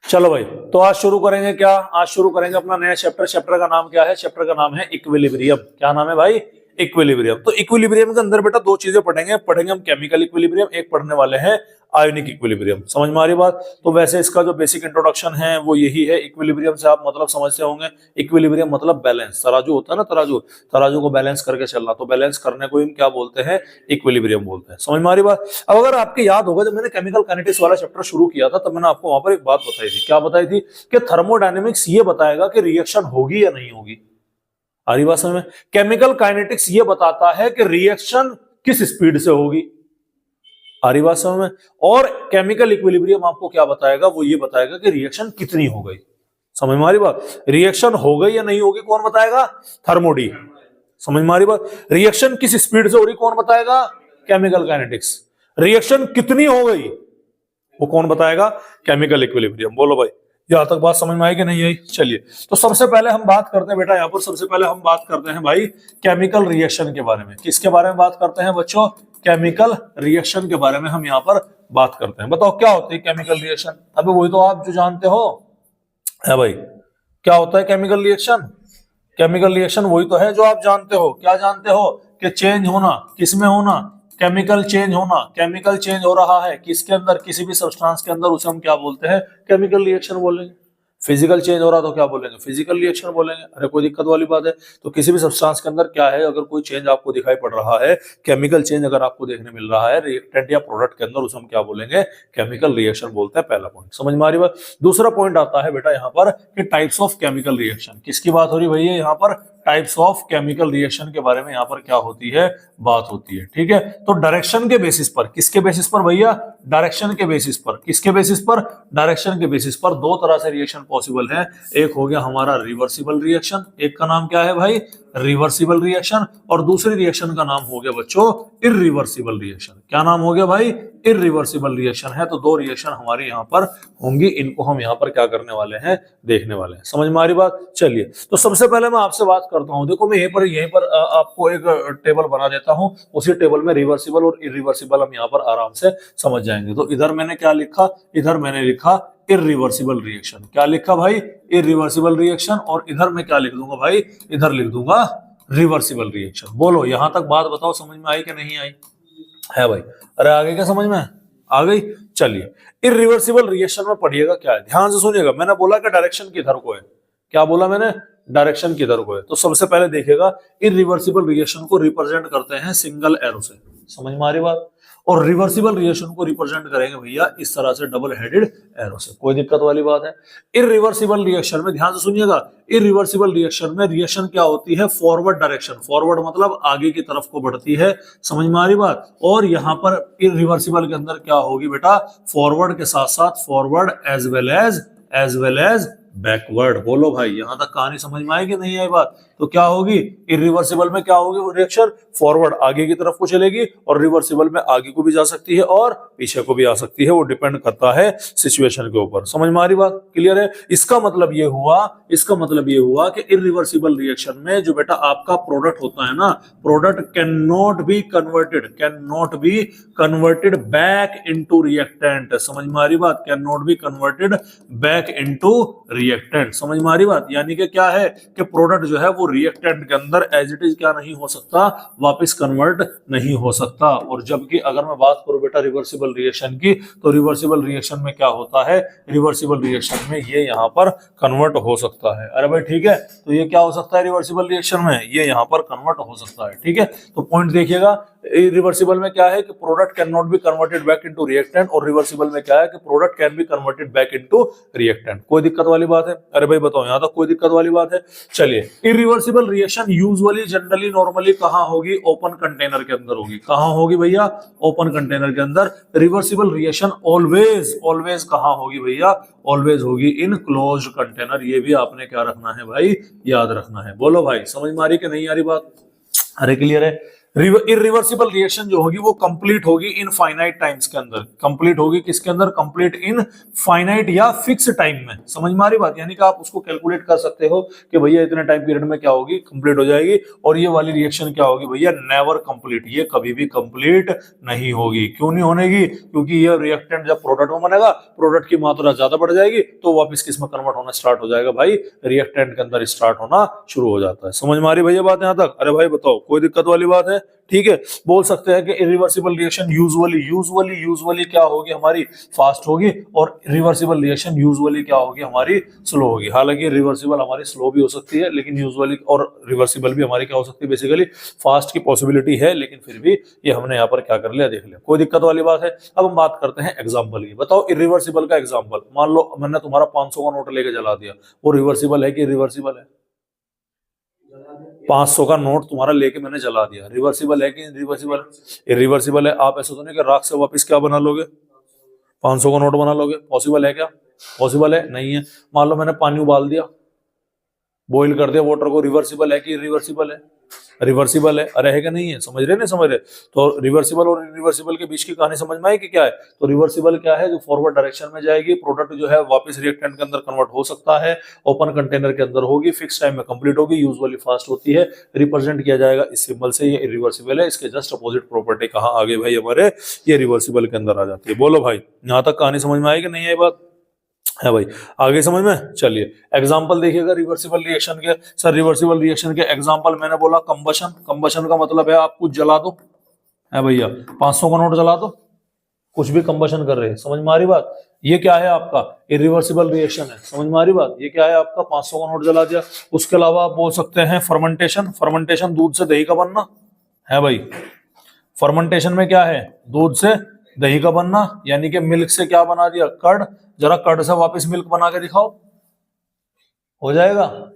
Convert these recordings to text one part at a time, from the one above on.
चलो भाई, तो आज शुरू करेंगे क्या? आज शुरू करेंगे अपना नया चैप्टर। चैप्टर का नाम क्या है? चैप्टर का नाम है इक्विलिब्रियम। क्या नाम है भाई? इक्विलिब्रियम। तो इक्विलिब्रियम के अंदर बेटा दो चीजें पढ़ेंगे हम केमिकल इक्विलिब्रियम, एक पढ़ने वाले हैं आयोनिक इक्विलिब्रियम। समझ में आ रही बात? तो वैसे इसका जो बेसिक इंट्रोडक्शन है वो यही है। इक्विलिब्रियम से आप मतलब समझते होंगे, इक्विलिब्रियम मतलब बैलेंस। तराजू होता है ना, तराजू, तराजू को बैलेंस करके चलना, तो बैलेंस करने को हम क्या बोलते हैं? इक्विलिब्रियम बोलते हैं। समझ में आ रही बात? अब अगर आपके याद होगा, जब मैंने केमिकल काइनेटिक्स वाला चैप्टर शुरू किया था तब मैंने आपको वहां पर एक बात बताई थी। क्या बताई थी? कि थर्मोडायनेमिक्स ये बताएगा कि रिएक्शन होगी या नहीं होगी। आ रही बात समझ में? केमिकल काइनेटिक्स ये बताता है कि रिएक्शन किस स्पीड से होगी। आ रही बात समझ में? और केमिकल इक्विलिब्रियम आपको क्या बताएगा? वो ये बताएगा कि रिएक्शन कितनी हो गई। समझ में आ रही बात? रिएक्शन हो गई या नहीं होगी कौन बताएगा? थर्मोडी। समझ में आ रही बात? रिएक्शन किस स्पीड से हो रही कौन बताएगा? Chemical kinetics. रिएक्शन कितनी हो गई वो कौन बताएगा? Chemical equilibrium. बोलो भाई, यहां तक बात समझ में आई कि नहीं आई? चलिए, तो सबसे पहले हम बात करते हैं बेटा, यहाँ पर सबसे पहले हम बात करते हैं भाई केमिकल रिएक्शन के बारे में। किसके बारे में बात करते हैं बच्चों? केमिकल रिएक्शन के बारे में हम यहाँ पर बात करते हैं। बताओ क्या होती है केमिकल रिएक्शन? अबे वही तो आप जो जानते हो है भाई। क्या होता है केमिकल रिएक्शन? केमिकल रिएक्शन वही तो है जो आप जानते हो। क्या जानते हो? कि चेंज होना, किसमें होना? केमिकल चेंज होना। केमिकल चेंज हो रहा है किसके अंदर? किसी भी सब्सटेंस के अंदर, उसे हम क्या बोलते हैं? केमिकल रिएक्शन बोलेंगे। फिजिकल चेंज हो रहा तो क्या बोलेंगे? फिजिकल रिएक्शन बोलेंगे। अरे कोई दिक्कत वाली बात है? तो किसी भी सब्सटेंस के अंदर क्या है, अगर कोई चेंज आपको दिखाई पड़ रहा है, केमिकल चेंज अगर आपको देखने मिल रहा है रिएक्टेंट या प्रोडक्ट के अंदर, उसे हम क्या बोलेंगे? केमिकल रिएक्शन बोलते हैं। पहला पॉइंट समझ में आ रही बात? दूसरा पॉइंट आता है बेटा यहाँ पर कि टाइप्स ऑफ केमिकल रिएक्शन। किसकी बात हो रही भैया यहाँ पर? टाइप्स ऑफ केमिकल रिएक्शन के बारे में यहाँ पर क्या होती है? बात होती है। ठीक है, तो डायरेक्शन के बेसिस पर, किसके बेसिस पर भैया? डायरेक्शन के बेसिस पर। किसके बेसिस पर? डायरेक्शन के बेसिस पर दो तरह से रिएक्शन पॉसिबल है। एक हो गया हमारा रिवर्सिबल रिएक्शन, एक का नाम क्या है भाई? Reversible reaction. और दूसरी रिएक्शन का नाम हो गया बच्चों इरिवर्सिबल रिएक्शन। क्या नाम हो गया भाई? इरिवर्सिबल रिएक्शन है। तो दो रिएक्शन हमारे यहाँ पर होंगी, इनको हम यहाँ पर क्या करने वाले हैं? देखने वाले हैं। समझ में आ रही बात? चलिए, तो सबसे पहले मैं आपसे बात करता हूं। देखो मैं यहीं पर आपको एक टेबल बना देता हूं। उसी टेबल में रिवर्सिबल और इरिवर्सिबल हम यहाँ पर आराम से समझ जाएंगे। तो इधर मैंने क्या लिखा? इधर मैंने लिखा इरिवर्सिबल रिएक्शन। क्या लिखा भाई? Irreversible reaction. और इधर मैं क्या लिख दूंगा भाई? इधर लिख दूंगा रिवर्सिबल रिएक्शन। बोलो यहां तक बात बताओ, समझ में आई कि नहीं आई? है भाई? अरे आगे क्या समझ में आ गई? चलिए, इरिवर्सिबल रिएक्शन में पढ़िएगा क्या है, ध्यान से सुनिएगा। मैंने बोला कि डायरेक्शन किधर को है। क्या बोला मैंने? डायरेक्शन किधर को है। तो सबसे पहले देखिएगा, इरिवर्सिबल रिएक्शन को रिप्रेजेंट करते हैं सिंगल एरो से। समझ में आ रही बात? और रिवर्सिबल रिएक्शन को रिप्रेजेंट करेंगे भैया इस तरह से, डबल हेडेड एरो से। कोई दिक्कत वाली बात है? इरिवर्सिबल रिएक्शन में ध्यान से सुनिएगा, इरिवर्सिबल रिएक्शन में रिएक्शन क्या होती है? Forward direction. फॉरवर्ड मतलब आगे की तरफ को बढ़ती है। समझ में आ रही बात? और यहां पर इरिवर्सिबल के अंदर क्या होगी बेटा? फॉरवर्ड के साथ साथ forward as well as backward. बोलो भाई, यहां तक कहानी समझ में आएगी नहीं आई बात? तो क्या होगी? इरिवर्सिबल में क्या होगी वो रिएक्शन? फॉरवर्ड आगे की तरफ को चलेगी, और रिवर्सिबल में आगे को भी जा सकती है और पीछे को भी आ सकती है। वो डिपेंड करता है सिचुएशन के ऊपर। समझ में आ रही बात? क्लियर है? इसका मतलब ये हुआ कि इरिवर्सिबल रिएक्शन में जो बेटा आपका प्रोडक्ट होता है ना, product can not be converted back into reactant. समझ में आ रही बात? Can not be converted back into reactant. समझ में आ रही बात? यानी कि क्या है कि प्रोडक्ट जो है वो रिएक्टेंट के अंदर एज इट इज क्या नहीं हो सकता? वापस कन्वर्ट नहीं हो सकता। और जबकि अगर मैं बात करूं बेटा रिवर्सिबल रिएक्शन की, तो रिवर्सिबल रिएक्शन में क्या होता है? रिवर्सिबल रिएक्शन में ये यहां पर कन्वर्ट हो सकता है। अरे भाई ठीक है, तो ये क्या हो सकता है रिवर्सिबल रिएक्शन में? ये यहां पर कन्वर्ट हो सकता है। ठीक है, तो पॉइंट देखिएगा, रिवर्सिबल में क्या है कि product can not be converted back into reactant, और रिवर्सिबल में क्या है कि product can be converted back into reactant. कोई दिक्कत वाली बात है? अरे भाई बताओ, यहां तक कोई दिक्कत वाली बात है? चलिए, irreversible reaction usually generally normally कहां होगी? ओपन कंटेनर के अंदर होगी। कहां होगी भैया? ओपन कंटेनर के अंदर। रिवर्सिबल रिएक्शन ऑलवेज कहां होगी भैया? ऑलवेज होगी इन क्लोज्ड कंटेनर। ये भी आपने क्या रखना है भाई? याद रखना है। बोलो भाई, समझ में आ रही कि नहीं आ रही बात? अरे क्लियर है? इरिवर्सिबल रिएक्शन जो होगी वो कंप्लीट होगी इन फाइनाइट टाइम्स के अंदर। कंप्लीट होगी किसके अंदर? कंप्लीट इन फाइनाइट या फिक्स टाइम में। समझ में आ रही बात? यानी कि आप उसको कैलकुलेट कर सकते हो कि भैया इतने टाइम पीरियड में क्या होगी, कंप्लीट हो जाएगी। और ये वाली रिएक्शन क्या होगी भैया? नेवर कंप्लीट, ये कभी भी कंप्लीट नहीं होगी। क्यों नहीं होनेगी? क्योंकि ये रिएक्टेंट जब प्रोडक्ट में बनेगा, प्रोडक्ट की मात्रा ज्यादा बढ़ जाएगी तो वापस किस में कन्वर्ट होना स्टार्ट हो जाएगा भाई? रिएक्टेंट के अंदर स्टार्ट होना शुरू हो जाता है। समझ में आ रही भैया बात यहां तक? अरे भाई बताओ, कोई दिक्कत वाली बात है? ठीक है, बोल सकते हैं कि इरिवर्सिबल रिएक्शन यूजुअली क्या होगी हमारी? फास्ट होगी। और रिवर्सिबल रिएक्शन यूजुअली क्या होगी हमारी? स्लो होगी। हालांकि रिवर्सिबल हमारी स्लो भी हो सकती है, लेकिन यूजुअली और रिवर्सिबल भी हमारी क्या हो सकती है? बेसिकली फास्ट की पॉसिबिलिटी है, लेकिन फिर भी ये हमने यहाँ पर क्या कर लिया, देख लिया। कोई दिक्कत वाली बात है? अब हम बात करते हैं एग्जाम्पल की। बताओ इरिवर्सिबल का एग्जाम्पल। मान लो मैंने तुम्हारा 500 का नोट लेके जला दिया, वो रिवर्सिबल है कि इरिवर्सिबल है? 500 का नोट तुम्हारा लेके मैंने जला दिया, रिवर्सिबल है कि इरिवर्सिबल? इरिवर्सिबल है। आप ऐसा तो नहीं कि राख से वापस क्या बना लोगे? 500 का नोट बना लोगे? पॉसिबल है क्या? पॉसिबल है? नहीं है। मान लो मैंने पानी उबाल दिया, बॉईल कर दिया वाटर को, रिवर्सिबल है कि इरिवर्सिबल है? रिवर्सिबल है। अरे है कि नहीं है? समझ रहे नहीं समझ रहे? तो रिवर्सिबल और इरिवर्सिबल के बीच की कहानी समझ में आई कि क्या है? तो रिवर्सिबल क्या है? जो फॉरवर्ड डायरेक्शन में जाएगी, प्रोडक्ट जो है वापस रिएक्टेंट के अंदर कन्वर्ट हो सकता है, ओपन कंटेनर के अंदर होगी, फिक्स टाइम में कंप्लीट होगी, यूजुअली फास्ट होती है, रिप्रेजेंट किया जाएगा इस सिंबल से। ये इरिवर्सिबल है। इसके जस्ट अपोजिट प्रॉपर्टी कहाँ आ गई भाई हमारे? ये रिवर्सिबल के अंदर आ जाती है। बोलो भाई, यहां तक कहानी समझ में आई कि नहीं आई बात? है भाई, आगे समझ में? चलिए एग्जांपल देखिएगा रिवर्सिबल रिएक्शन के। सर रिवर्सिबल रिएक्शन के एग्जांपल मैंने बोला कंबशन। कंबशन का मतलब है आप कुछ जला दो, है भैया 500 का नोट जला दो, कुछ भी कंबशन कर रहे हैं। समझ में आ रही बात? ये क्या है आपका? इरिवर्सिबल रिएक्शन है। समझ में आ रही बात? ये क्या है आपका? 500 का नोट जला दिया। उसके अलावा आप बोल सकते हैं फर्मेंटेशन। फर्मेंटेशन दूध से दही का बनना है भाई। फर्मेंटेशन में क्या है? दूध से दही का बनना, यानी कि मिल्क से क्या बना दिया? कर्ड। जरा कर्ड से वापस मिल्क बना के दिखाओ, हो जाएगा?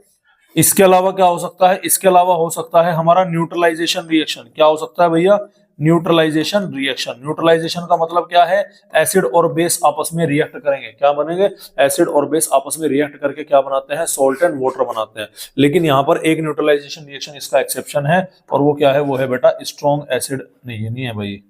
इसके अलावा क्या हो सकता है? इसके अलावा हो सकता है हमारा न्यूट्रलाइजेशन रिएक्शन। क्या हो सकता है भैया? Neutralisation reaction. न्यूट्रलाइजेशन का मतलब क्या है? एसिड और बेस आपस में रिएक्ट करेंगे, क्या बनेंगे? एसिड और बेस आपस में रिएक्ट करके क्या बनाते हैं? सॉल्ट एंड वाटर बनाते हैं। लेकिन यहाँ पर एक न्यूट्रलाइजेशन रिएक्शन इसका एक्सेप्शन है, और वो क्या है? वो है बेटा स्ट्रॉन्ग एसिड। नहीं है, नहीं है भाई,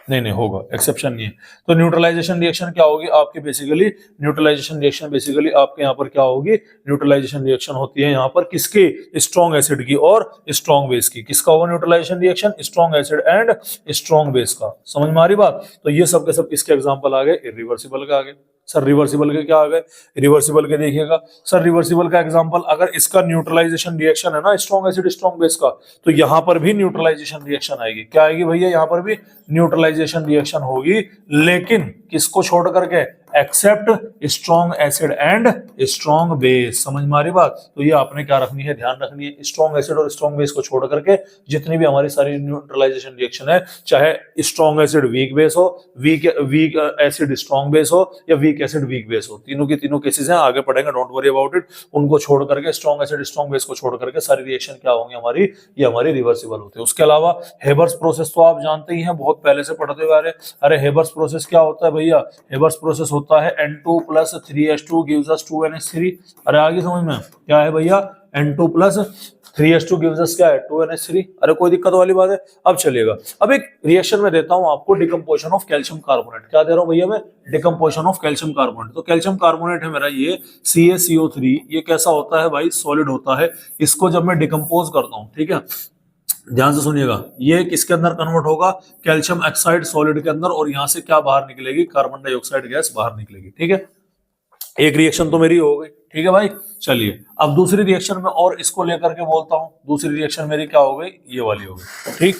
नहीं होगा, एक्सेप्शन नहीं है। तो न्यूट्रलाइजेशन रिएक्शन क्या होगी आपकी? बेसिकली न्यूट्रलाइजेशन रिएक्शन बेसिकली आपके यहाँ पर क्या होगी? न्यूट्रलाइजेशन रिएक्शन होती है यहाँ पर किसकी? स्ट्रॉन्ग एसिड की और स्ट्रॉन्ग बेस की। किसका होगा neutralization reaction? Strong acid and strong base का। समझ में आ रही बात? तो ये सब के सब किसके एग्जाम्पल आ गए? इरिवर्सिबल के आ गए। सर रिवर्सिबल के क्या आ गए? रिवर्सिबल के देखिएगा सर, रिवर्सिबल का एग्जांपल, अगर इसका न्यूट्रलाइजेशन रिएक्शन है ना स्ट्रॉन्ग एसिड स्ट्रॉन्ग बेस का, तो यहां पर भी न्यूट्रलाइजेशन रिएक्शन आएगी। क्या आएगी भैया? यहां पर भी न्यूट्रलाइजेशन रिएक्शन होगी, लेकिन किसको छोड़ करके? Except strong acid and strong base. समझ में आ रही बात? तो ये आपने क्या रखनी है? ध्यान रखनी है। स्ट्रॉन्ग एसिड और स्ट्रॉन्ग बेस को छोड़ करके जितनी भी हमारी सारी न्यूट्रलाइजेशन रिएक्शन है, चाहे स्ट्रॉन्ग एसिड वीक बेस हो, वीक एसिड स्ट्रॉन्ग बेस हो, या वीक एसिड वीक बेस हो, तीनों की तीनों केसेस हैं, आगे पढ़ेंगे, डोंट वरी अबाउट इट। उनको छोड़ करके, स्ट्रॉन्ग एसिड स्ट्रॉन्ग बेस को छोड़ करके सारी रिएक्शन क्या होंगी हमारी? ये हमारी रिवर्सिबल होती है। उसके अलावा हेबर्स प्रोसेस तो आप जानते ही हैं, बहुत पहले से पढ़ते हुए आ रहे। अरे हेबर्स प्रोसेस क्या होता है भैया? हेबर्स प्रोसेस होता है N2 + 3H2 gives us 2NH3। अरे आगे समझ में क्या है भैया? N2 + 3H2 gives us क्या है? 2NH3। अरे कोई दिक्कत वाली बात है? अब चलिएगा, अब एक रिएक्शन में देता हूं आपको, डिकम्पोजिशन ऑफ कैल्शियम कार्बोनेट। क्या दे रहा हूं भैया मैं? Decomposition of calcium carbonate. तो कैल्शियम कार्बोनेट है मेरा ये CaCO3। ये कैसा होता है भाई? सॉलिड होता है। इसको जब मैं डिकम्पोज करता हूं, ठीक है, ध्यान से सुनिएगा, ये किसके अंदर कन्वर्ट होगा? कैल्शियम ऑक्साइड सॉलिड के अंदर, और यहां से क्या बाहर निकलेगी? कार्बन डाइऑक्साइड गैस बाहर निकलेगी। ठीक है, एक रिएक्शन तो मेरी हो गई। ठीक है भाई, चलिए अब दूसरी रिएक्शन में और इसको लेकर के बोलता हूं। दूसरी रिएक्शन मेरी क्या हो गई? ये वाली हो गई। ठीक,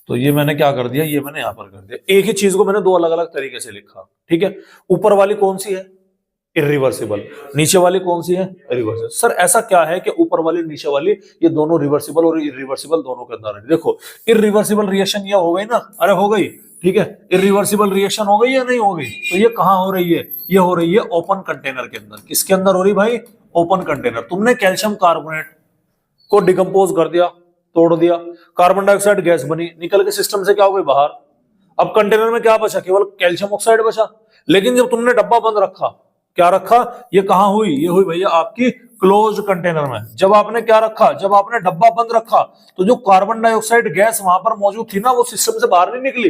तो ये मैंने क्या कर दिया? ये मैंने यहां पर कर दिया। एक ही चीज को मैंने दो अलग अलग तरीके से लिखा। ठीक है, ऊपर वाली कौन सी है? इरिवर्सिबल। नीचे वाली कौन सी है? रिवर्सिबल। सर ऐसा क्या है कि ऊपर वाली नीचे वाली ये दोनों रिवर्सिबल और इरिवर्सिबल दोनों के अंदर है? देखो, इरिवर्सिबल रिएक्शन ये हो गई ना, अरे हो गई, ठीक है, इरिवर्सिबल रिएक्शन हो गई या नहीं हो गई? तो ये कहां हो रही है? ये हो रही है ओपन कंटेनर के अंदर। किसके अंदर हो रही भाई? Open container. तुमने कैल्शियम कार्बोनेट को डिकम्पोज कर दिया, तोड़ दिया, कार्बन डाइऑक्साइड गैस बनी, निकल के सिस्टम से क्या हो गई? बाहर। अब कंटेनर में क्या बचा? केवल कैल्शियम ऑक्साइड बचा। लेकिन जब तुमने डब्बा बंद रखा, क्या रखा? ये कहां हुई? ये हुई भैया आपकी क्लोज्ड कंटेनर में। जब आपने क्या रखा, जब आपने डब्बा बंद रखा तो जो कार्बन डाइऑक्साइड गैस वहां पर मौजूद थी ना, वो सिस्टम से बाहर नहीं निकली,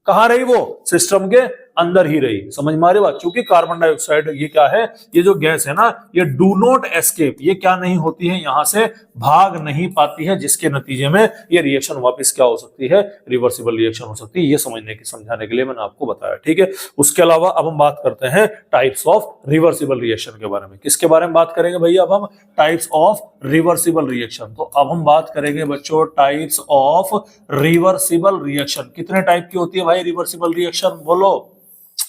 कहां रही, वो सिस्टम के अंदर ही रही। समझ में आ रही बात? क्योंकि कार्बन डाइऑक्साइड ये क्या है, ये जो गैस है ना, ये डू नॉट एस्केप, ये क्या नहीं होती है, यहां से भाग नहीं पाती है, जिसके नतीजे में ये रिएक्शन वापस क्या हो सकती है, रिवर्सिबल रिएक्शन हो सकती है। ये समझाने के लिए मैंने आपको बताया, ठीक है। उसके अलावा अब हम बात करते हैं टाइप्स ऑफ रिवर्सिबल रिएक्शन के बारे में। किसके बारे में बात करेंगे भैया? अब हम टाइप्स ऑफ रिवर्सिबल रिएक्शन। तो अब हम बात करेंगे बच्चों टाइप्स ऑफ रिवर्सिबल रिएक्शन। कितने टाइप की होती है भाई रिवर्सिबल रिएक्शन? बोलो,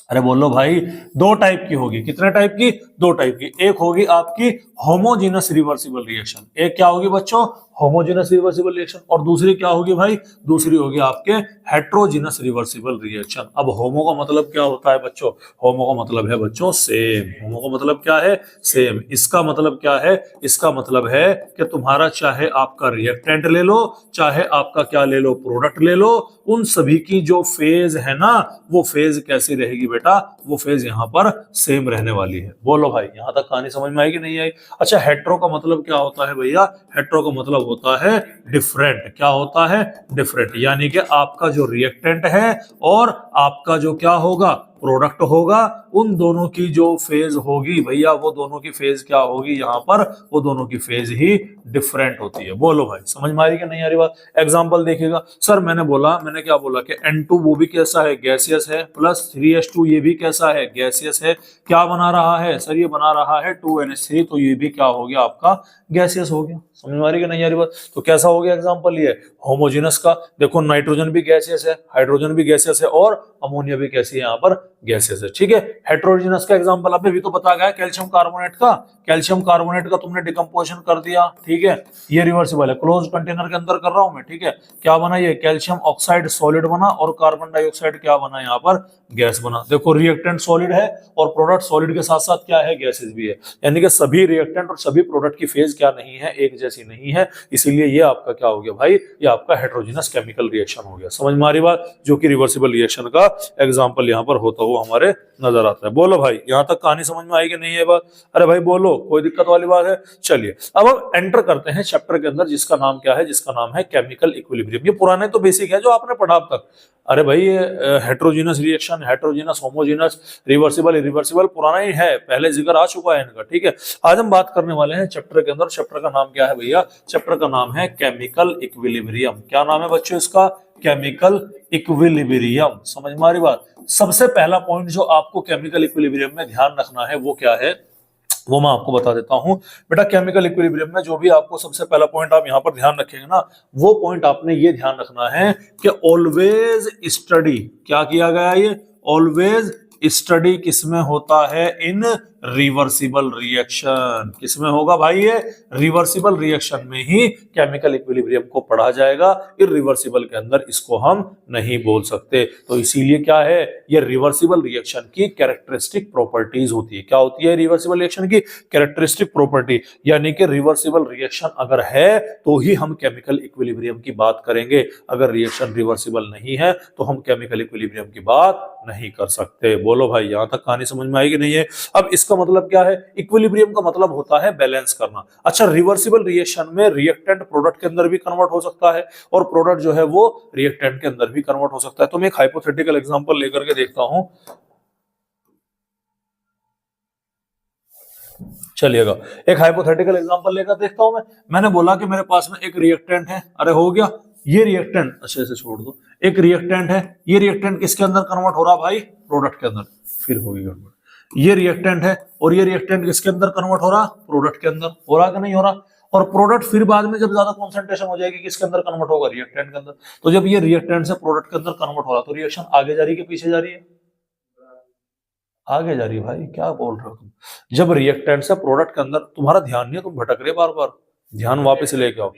अरे बोलो भाई। दो टाइप की होगी। कितने टाइप की? दो टाइप की। एक होगी आपकी होमोजेनस रिवर्सिबल रिएक्शन। एक क्या होगी बच्चों? Homogeneous reversible reaction. और दूसरी क्या होगी भाई? दूसरी होगी आपके हेट्रोजेनस रिवर्सिबल रिएक्शन। अब होमो का मतलब क्या होता है बच्चों? होमो का मतलब है बच्चों सेम। होमो का मतलब क्या है? सेम। इसका मतलब क्या है? इसका मतलब है कि तुम्हारा चाहे आपका रिएक्टेंट ले लो, चाहे आपका क्या ले लो, प्रोडक्ट ले लो, उन सभी की जो फेज है ना, वो फेज कैसी रहेगी बेटा? वो फेज यहाँ पर सेम रहने वाली है। बोलो भाई, यहां तक कहानी समझ में आएगी नहीं आई? अच्छा, हेट्रो का मतलब क्या होता है भैया? हेट्रो का मतलब होता है डिफरेंट। क्या होता है? डिफरेंट। यानी कि आपका जो रिएक्टेंट है और आपका जो क्या होगा, प्रोडक्ट होगा, उन दोनों की जो फेज होगी भैया, वो दोनों की फेज क्या होगी यहाँ पर? वो दोनों की फेज ही डिफरेंट होती है। बोलो भाई, समझ में आ रही कि नहीं आ रही बात? एग्जांपल देखिएगा। सर मैंने क्या बोला कि N2 वो भी कैसा है? गैसियस है, प्लस 3H2 ये भी कैसा है? गैसियस है। क्या बना रहा है सर? ये बना रहा है 2NH3, तो ये भी क्या हो गया आपका? गैसियस हो गया। समझ में आ रही कि नहीं आ रही बात? तो कैसा हो गया एग्जांपल ये? होमोजेनस का। देखो नाइट्रोजन भी गैसियस है, हाइड्रोजन भी गैसियस है और अमोनिया भी कैसी है यहाँ पर? गैसेस है, ठीक है। हेट्रोजेनस का एग्जांपल अभी भी तो बता गया, कैल्शियम कार्बोनेट का। कैल्शियम कार्बोनेट का तुमने डिकम्पोजिशन कर दिया, ठीक है। ये रिवर्सिबल है, क्लोज कंटेनर के अंदर कर रहा हूं मैं, ठीक है। क्या बना ये? कैल्शियम ऑक्साइड सॉलिड बना और कार्बन डाइऑक्साइड क्या बना यहाँ पर? गैस बना। देखो रिएक्टेंट सॉलिड है और प्रोडक्ट सॉलिड के साथ साथ क्या है? गैसेस भी है। यानी कि सभी रिएक्टेंट और सभी प्रोडक्ट की फेज क्या नहीं है? एक जैसी नहीं है। इसीलिए ये आपका क्या हो गया भाई? ये आपका हेट्रोजेनस केमिकल रिएक्शन हो गया। समझ में आ रही बात? जो कि रिवर्सिबल रिएक्शन का एग्जांपल यहाँ पर होता हुआ हमारे नजर आता है। बोलो भाई, यहां तक कहानी समझ में आएगी नहीं है बात? अरे भाई बोलो, कोई दिक्कत वाली बात है? चलिए अब हम एंटर करते हैं चैप्टर के अंदर, जिसका नाम क्या है? जिसका नाम है केमिकल इक्विलिब्रियम। ये पुराने तो बेसिक है जो आपने पढ़ा अब तक। अरे भाई ये heterogeneous reaction, heterogeneous, homogeneous, reversible, irreversible पुराना ही है, पहले जिक्र आ चुका है इनका, ठीक है। आज हम बात करने वाले हैं चैप्टर के अंदर। चैप्टर का नाम क्या है भैया? चैप्टर का नाम है केमिकल इक्विलिब्रियम। क्या नाम है बच्चों इसका? Chemical equilibrium. समझ में आ रही बात? सबसे पहला पॉइंट जो आपको केमिकल इक्विलिब्रियम में ध्यान रखना है वो क्या है, वो मैं आपको बता देता हूं बेटा। केमिकल इक्विलिब्रियम में जो भी आपको सबसे पहला पॉइंट आप यहां पर ध्यान रखेंगे ना, वो पॉइंट आपने ये ध्यान रखना है कि ऑलवेज स्टडी, क्या किया गया? ये ऑलवेज स्टडी किसमें होता है? इन रिवर्सिबल रिएक्शन। किसमें होगा भाई? ये रिवर्सिबल रिएक्शन में ही केमिकल इक्विलिब्रियम को पढ़ा जाएगा। इरिवर्सिबल के अंदर इसको हम नहीं बोल सकते। तो इसीलिए क्या है, ये रिवर्सिबल रिएक्शन की कैरेक्टरिस्टिक प्रॉपर्टीज होती है। क्या होती है रिवर्सिबल रिएक्शन की? Characteristic property. यानी कि रिवर्सिबल रिएक्शन अगर है तो ही हम केमिकल इक्विलिब्रियम की बात करेंगे। अगर रिएक्शन रिवर्सिबल नहीं है तो हम केमिकल इक्विलिब्रियम की बात नहीं कर सकते। बोलो भाई, यहां तक कहानी समझ में आएगी नहीं है? अब इसका मतलब क्या है? इक्विलिब्रियम का मतलब होता है बैलेंस करना। अच्छा, रिवर्सिबल रिएक्शन में रिएक्टेंट प्रोडक्ट के अंदर भी कन्वर्ट हो सकता है और प्रोडक्ट जो है वो रिएक्टेंट के अंदर भी कन्वर्ट हो सकता है। तो मैं एक हाइपोथेटिकल एग्जांपल लेकर के देखता हूं, चलिएगा। एक हाइपोथेटिकल एग्जांपल लेकर देखता हूं मैं। मैंने बोला कि मेरे पास में एक रिएक्टेंट है। अरे हो गया ये रिएक्टेंट, अच्छे से छोड़ दो। एक रिएक्टेंट है, ये रिएक्टेंट किसके अंदर कन्वर्ट हो रहा भाई? प्रोडक्ट के अंदर। फिर होगी गड़बड़। ये रिएक्टेंट है और ये रिएक्टेंट किसके अंदर कन्वर्ट हो रहा? प्रोडक्ट के अंदर। हो रहा कि नहीं हो रहा? और प्रोडक्ट फिर बाद में जब ज्यादा कॉन्सेंट्रेशन हो जाएगी किसके अंदर कन्वर्ट होगा? रिएक्टेंट के अंदर। तो जब ये रिएक्टेंट से प्रोडक्ट के अंदर कन्वर्ट हो रहा तो रिएक्शन आगे जा रही है कि पीछे जा रही है? आगे जा रही है भाई। क्या बोल रहे हो तुम? जब रिएक्टेंट से प्रोडक्ट के अंदर, तुम्हारा ध्यान नहीं है, तुम भटक रहे बार बार, ध्यान वापस लेके आओ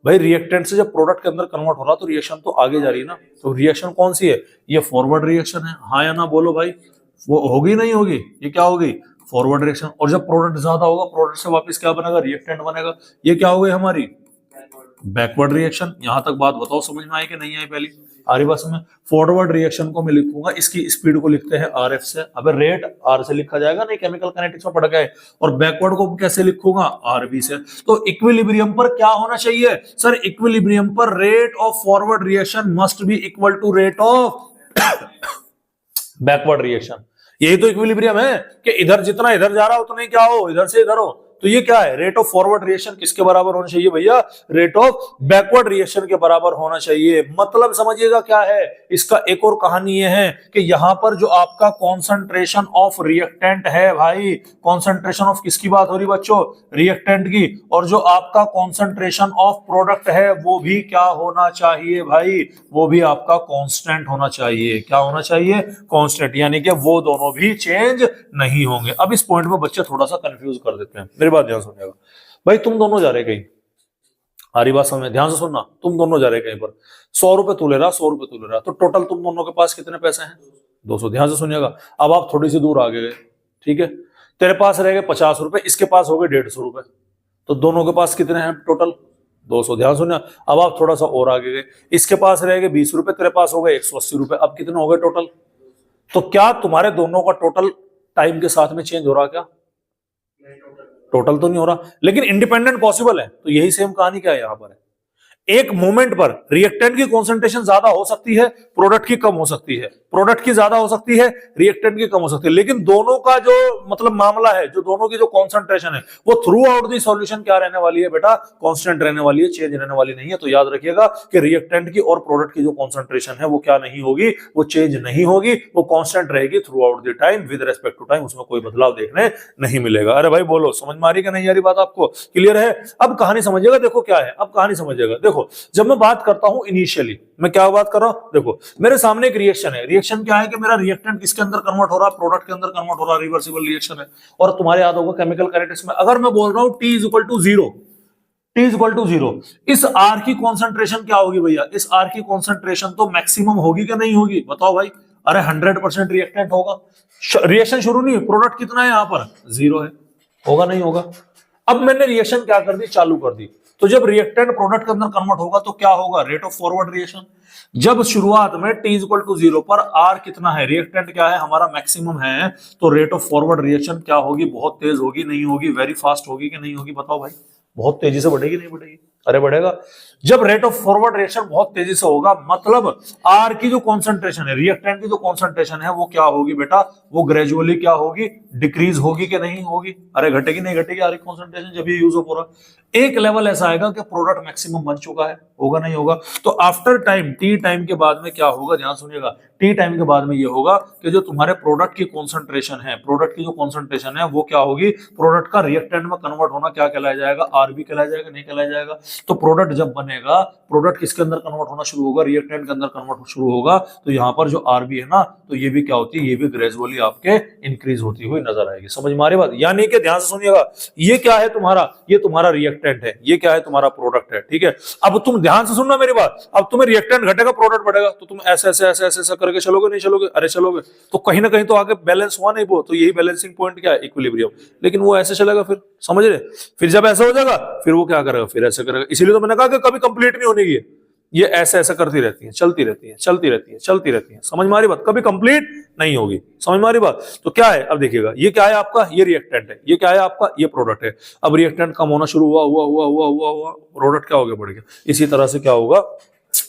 भाई। रिएक्टेंट से जब प्रोडक्ट के अंदर कन्वर्ट हो रहा तो रिएक्शन तो आगे जा रही है ना। तो रिएक्शन कौन सी है? ये फॉरवर्ड रिएक्शन है, हाँ या ना? बोलो भाई, वो होगी नहीं होगी? ये क्या होगी? Forward reaction. और जब प्रोडक्ट ज्यादा होगा, प्रोडक्ट से वापस क्या बनेगा? रिएक्टेंट बनेगा। ये क्या हो गई हमारी? Backward reaction. यहां तक बात बताओ समझ में आई कि नहीं आई? पहली आ रही बात समझ। फॉरवर्ड रिएक्शन को मैं लिखूंगा, इसकी स्पीड को लिखते हैं RF से। अबे रेट R से लिखा जाएगा, नहीं केमिकल काइनेटिक्स में पढ़ गए। और बैकवर्ड को कैसे लिखूंगा? RB से। तो इक्विलिब्रियम पर क्या होना चाहिए सर? इक्विलिब्रियम पर rate of forward reaction must be equal to rate of backward reaction. यही तो इक्विलिब्रियम है कि इधर जितना इधर जा रहा हो उतना ही क्या हो, इधर से इधर हो। तो ये क्या है? रेट ऑफ फॉरवर्ड रिएक्शन किसके बराबर होना चाहिए भैया? रेट ऑफ बैकवर्ड रिएक्शन के बराबर होना चाहिए। मतलब समझिएगा क्या है इसका। एक और कहानी ये है कि यहां पर जो आपका कॉन्सेंट्रेशन ऑफ रिएक्टेंट है भाई, कॉन्सेंट्रेशन ऑफ किसकी बात हो रही बच्चों? रिएक्टेंट की। और जो आपका कॉन्सेंट्रेशन ऑफ प्रोडक्ट है वो भी क्या होना चाहिए भाई? वो भी आपका कांस्टेंट होना चाहिए। क्या होना चाहिए? कांस्टेंट। यानी कि वो दोनों भी चेंज नहीं होंगे। अब इस पॉइंट में बच्चे थोड़ा सा कंफ्यूज कर देते हैं। मेरी बात ध्यान सुनिएगा भाई, तुम दोनों जा रहे कहीं, हमारी बात समझ, ध्यान से सुनना। तुम दोनों जा रहे कहीं पर, 100 रुपए तू ले रहा, 100 रुपए तू ले रहा, तो टोटल तुम दोनों के पास कितने पैसे हैं? 200। ध्यान से सुनिएगा। अब आप थोड़ी सी दूर आगे गए, ठीक है, तेरे पास रह गए 50 रुपए, इसके पास हो गए 150 रुपए, तो दोनों के पास कितने हैं टोटल? 200। ध्यान सुनिए। अब आप थोड़ा सा और आगे गए, इसके पास रह गए 20 रुपए, तेरे पास हो गए 180 रुपए, अब कितने हो गए टोटल? तो क्या तुम्हारे दोनों का टोटल टाइम के साथ में चेंज हो रहा? क्या टोटल तो नहीं हो रहा, लेकिन इंडिपेंडेंट पॉसिबल है। तो यही सेम कहानी क्या है यहां पर है। एक मोमेंट पर रिएक्टेंट की कॉन्सेंट्रेशन ज्यादा हो सकती है, प्रोडक्ट की कम हो सकती है, प्रोडक्ट की ज्यादा हो सकती है, रिएक्टेंट की कम हो सकती है, लेकिन दोनों का जो मतलब मामला है, जो दोनों की जो कॉन्सेंट्रेशन है वो थ्रू आउट दी सॉल्यूशन क्या रहने वाली है बेटा? कांस्टेंट रहने वाली है, चेंज रहने वाली नहीं है। तो याद रखिएगा कि रिएक्टेंट की और प्रोडक्ट की जो कॉन्सेंट्रेशन है वो क्या नहीं होगी? वो चेंज नहीं होगी, वो कांस्टेंट रहेगी throughout the time with respect to time, उसमें कोई बदलाव देखने नहीं मिलेगा। अरे भाई बोलो, समझ में आ रही कि नहीं आ रही बात? आपको क्लियर है? अब कहानी समझिएगा। देखो क्या है, अब कहानी समझिएगा। देखो जब मैं बात करता हूं इनिशियली, मैं क्या बात कर रहा हूं? देखो मेरे सामने एक रिएक्शन है। रिएक्शन क्या है कि मेरा रिएक्टेंट किसके अंदर कन्वर्ट हो रहा है? प्रोडक्ट के अंदर कन्वर्ट हो रहा है। रिवर्सिबल रिएक्शन है। और तुम्हारे याद होगा केमिकल काइनेटिक्स में, अगर मैं बोल रहा हूं T is equal to 0, T is equal to 0, इस R की कॉन्सेंट्रेशन क्या होगी भैया? इस R की कॉन्सेंट्रेशन तो मैक्सिमम होगी कि नहीं होगी? बताओ भाई। अरे 100% रिएक्टेंट होगा। रिएक्शन शुरू नहीं, प्रोडक्ट कितना है यहां पर? 0 है। होगा नहीं होगा? अब मैंने रिएक्शन क्या कर दी? चालू कर दी। तो जब रिएक्टेंट प्रोडक्ट के अंदर कन्वर्ट होगा तो क्या होगा? Rate of forward reaction. जब शुरुआत में T इज इक्वल टू 0 पर R कितना है? रिएक्टेंट क्या है हमारा? मैक्सिमम है। तो रेट ऑफ फॉरवर्ड रिएक्शन क्या होगी? बहुत तेज होगी, नहीं होगी? वेरी फास्ट होगी कि नहीं होगी? बताओ भाई। बहुत तेजी से बढ़ेगी, नहीं बढ़ेगी? अरे बढ़ेगा। जब रेट ऑफ फॉरवर्ड रिएक्शन बहुत तेजी से होगा, मतलब R की जो कॉन्सेंट्रेशन है, रिएक्टेंट की जो कॉन्सेंट्रेशन है वो क्या होगी बेटा? वो ग्रेजुअली क्या होगी? डिक्रीज होगी कि नहीं होगी? अरे घटेगी नहीं घटेगी? R की कॉन्सेंट्रेशन जब ये यूज हो रहा है, एक लेवल ऐसा आएगा कि प्रोडक्ट मैक्सिमम बन चुका है। होगा नहीं होगा? तो आफ्टर टाइम, T टाइम के बाद में क्या होगा? ध्यान सुनिएगा। T टाइम के बाद में ये होगा कि जो तुम्हारे प्रोडक्ट की कॉन्सेंट्रेशन है, प्रोडक्ट की जो कॉन्सेंट्रेशन है वो क्या होगी? प्रोडक्ट का रिएक्टेंट में कन्वर्ट होना क्या कहलाया जाएगा? RB कहलाया जाएगा, नहीं कहलाया जाएगा? तो प्रोडक्ट जब बनेगा, प्रोडक्ट किसके अंदर कन्वर्ट होना शुरू होगा? रिएक्टेंट के अंदर कन्वर्ट शुरू होगा। तो यहाँ पर जो RB है ना, तो ये भी क्या होती है? ये भी ग्रेजुअली आपके इंक्रीज होती हुई नजर आएगी। समझ में आ रही बात? यानी कि ध्यान से सुनिएगा, ये क्या है तुम्हारा? ये तुम्हारा रिएक्टेंट है, ये क्या है? तुम्हारा प्रोडक्ट है, ठीक है। अब तुम ध्यान से सुनना मेरी बात। अब तुम्हें रिएक्टेंट घटेगा, प्रोडक्ट बढ़ेगा, तो तुम ऐसे ऐसे ऐसे ऐसे ऐसे करके चलोगे, नहीं चलोगे? अरे चलोगे। तो कहीं ना कहीं तो आगे बैलेंस हुआ नहीं वो, तो यही बैलेंसिंग पॉइंट क्या है? इक्विलिब्रियम। लेकिन वो ऐसे चलेगा फिर, समझ रहे? फिर जब ऐसा हो जाएगा फिर वो क्या करेगा? फिर ऐसे करेगा। इसीलिए तो मैंने कहा कि कभी कंप्लीट नहीं होने की, ये ऐसे ऐसे करती रहती है, चलती रहती है, चलती रहती है, चलती रहती है। समझ में आ रही बात? कभी कंप्लीट नहीं होगी। समझ में आ रही बात? तो क्या है अब देखिएगा, ये क्या है आपका? ये रिएक्टेंट है। ये क्या है आपका? ये प्रोडक्ट है। अब रिएक्टेंट कम होना शुरू हुआ हुआ हुआ हुआ हुआ हुआ, प्रोडक्ट क्या हो गया? बढ़ गया। इसी तरह से क्या होगा?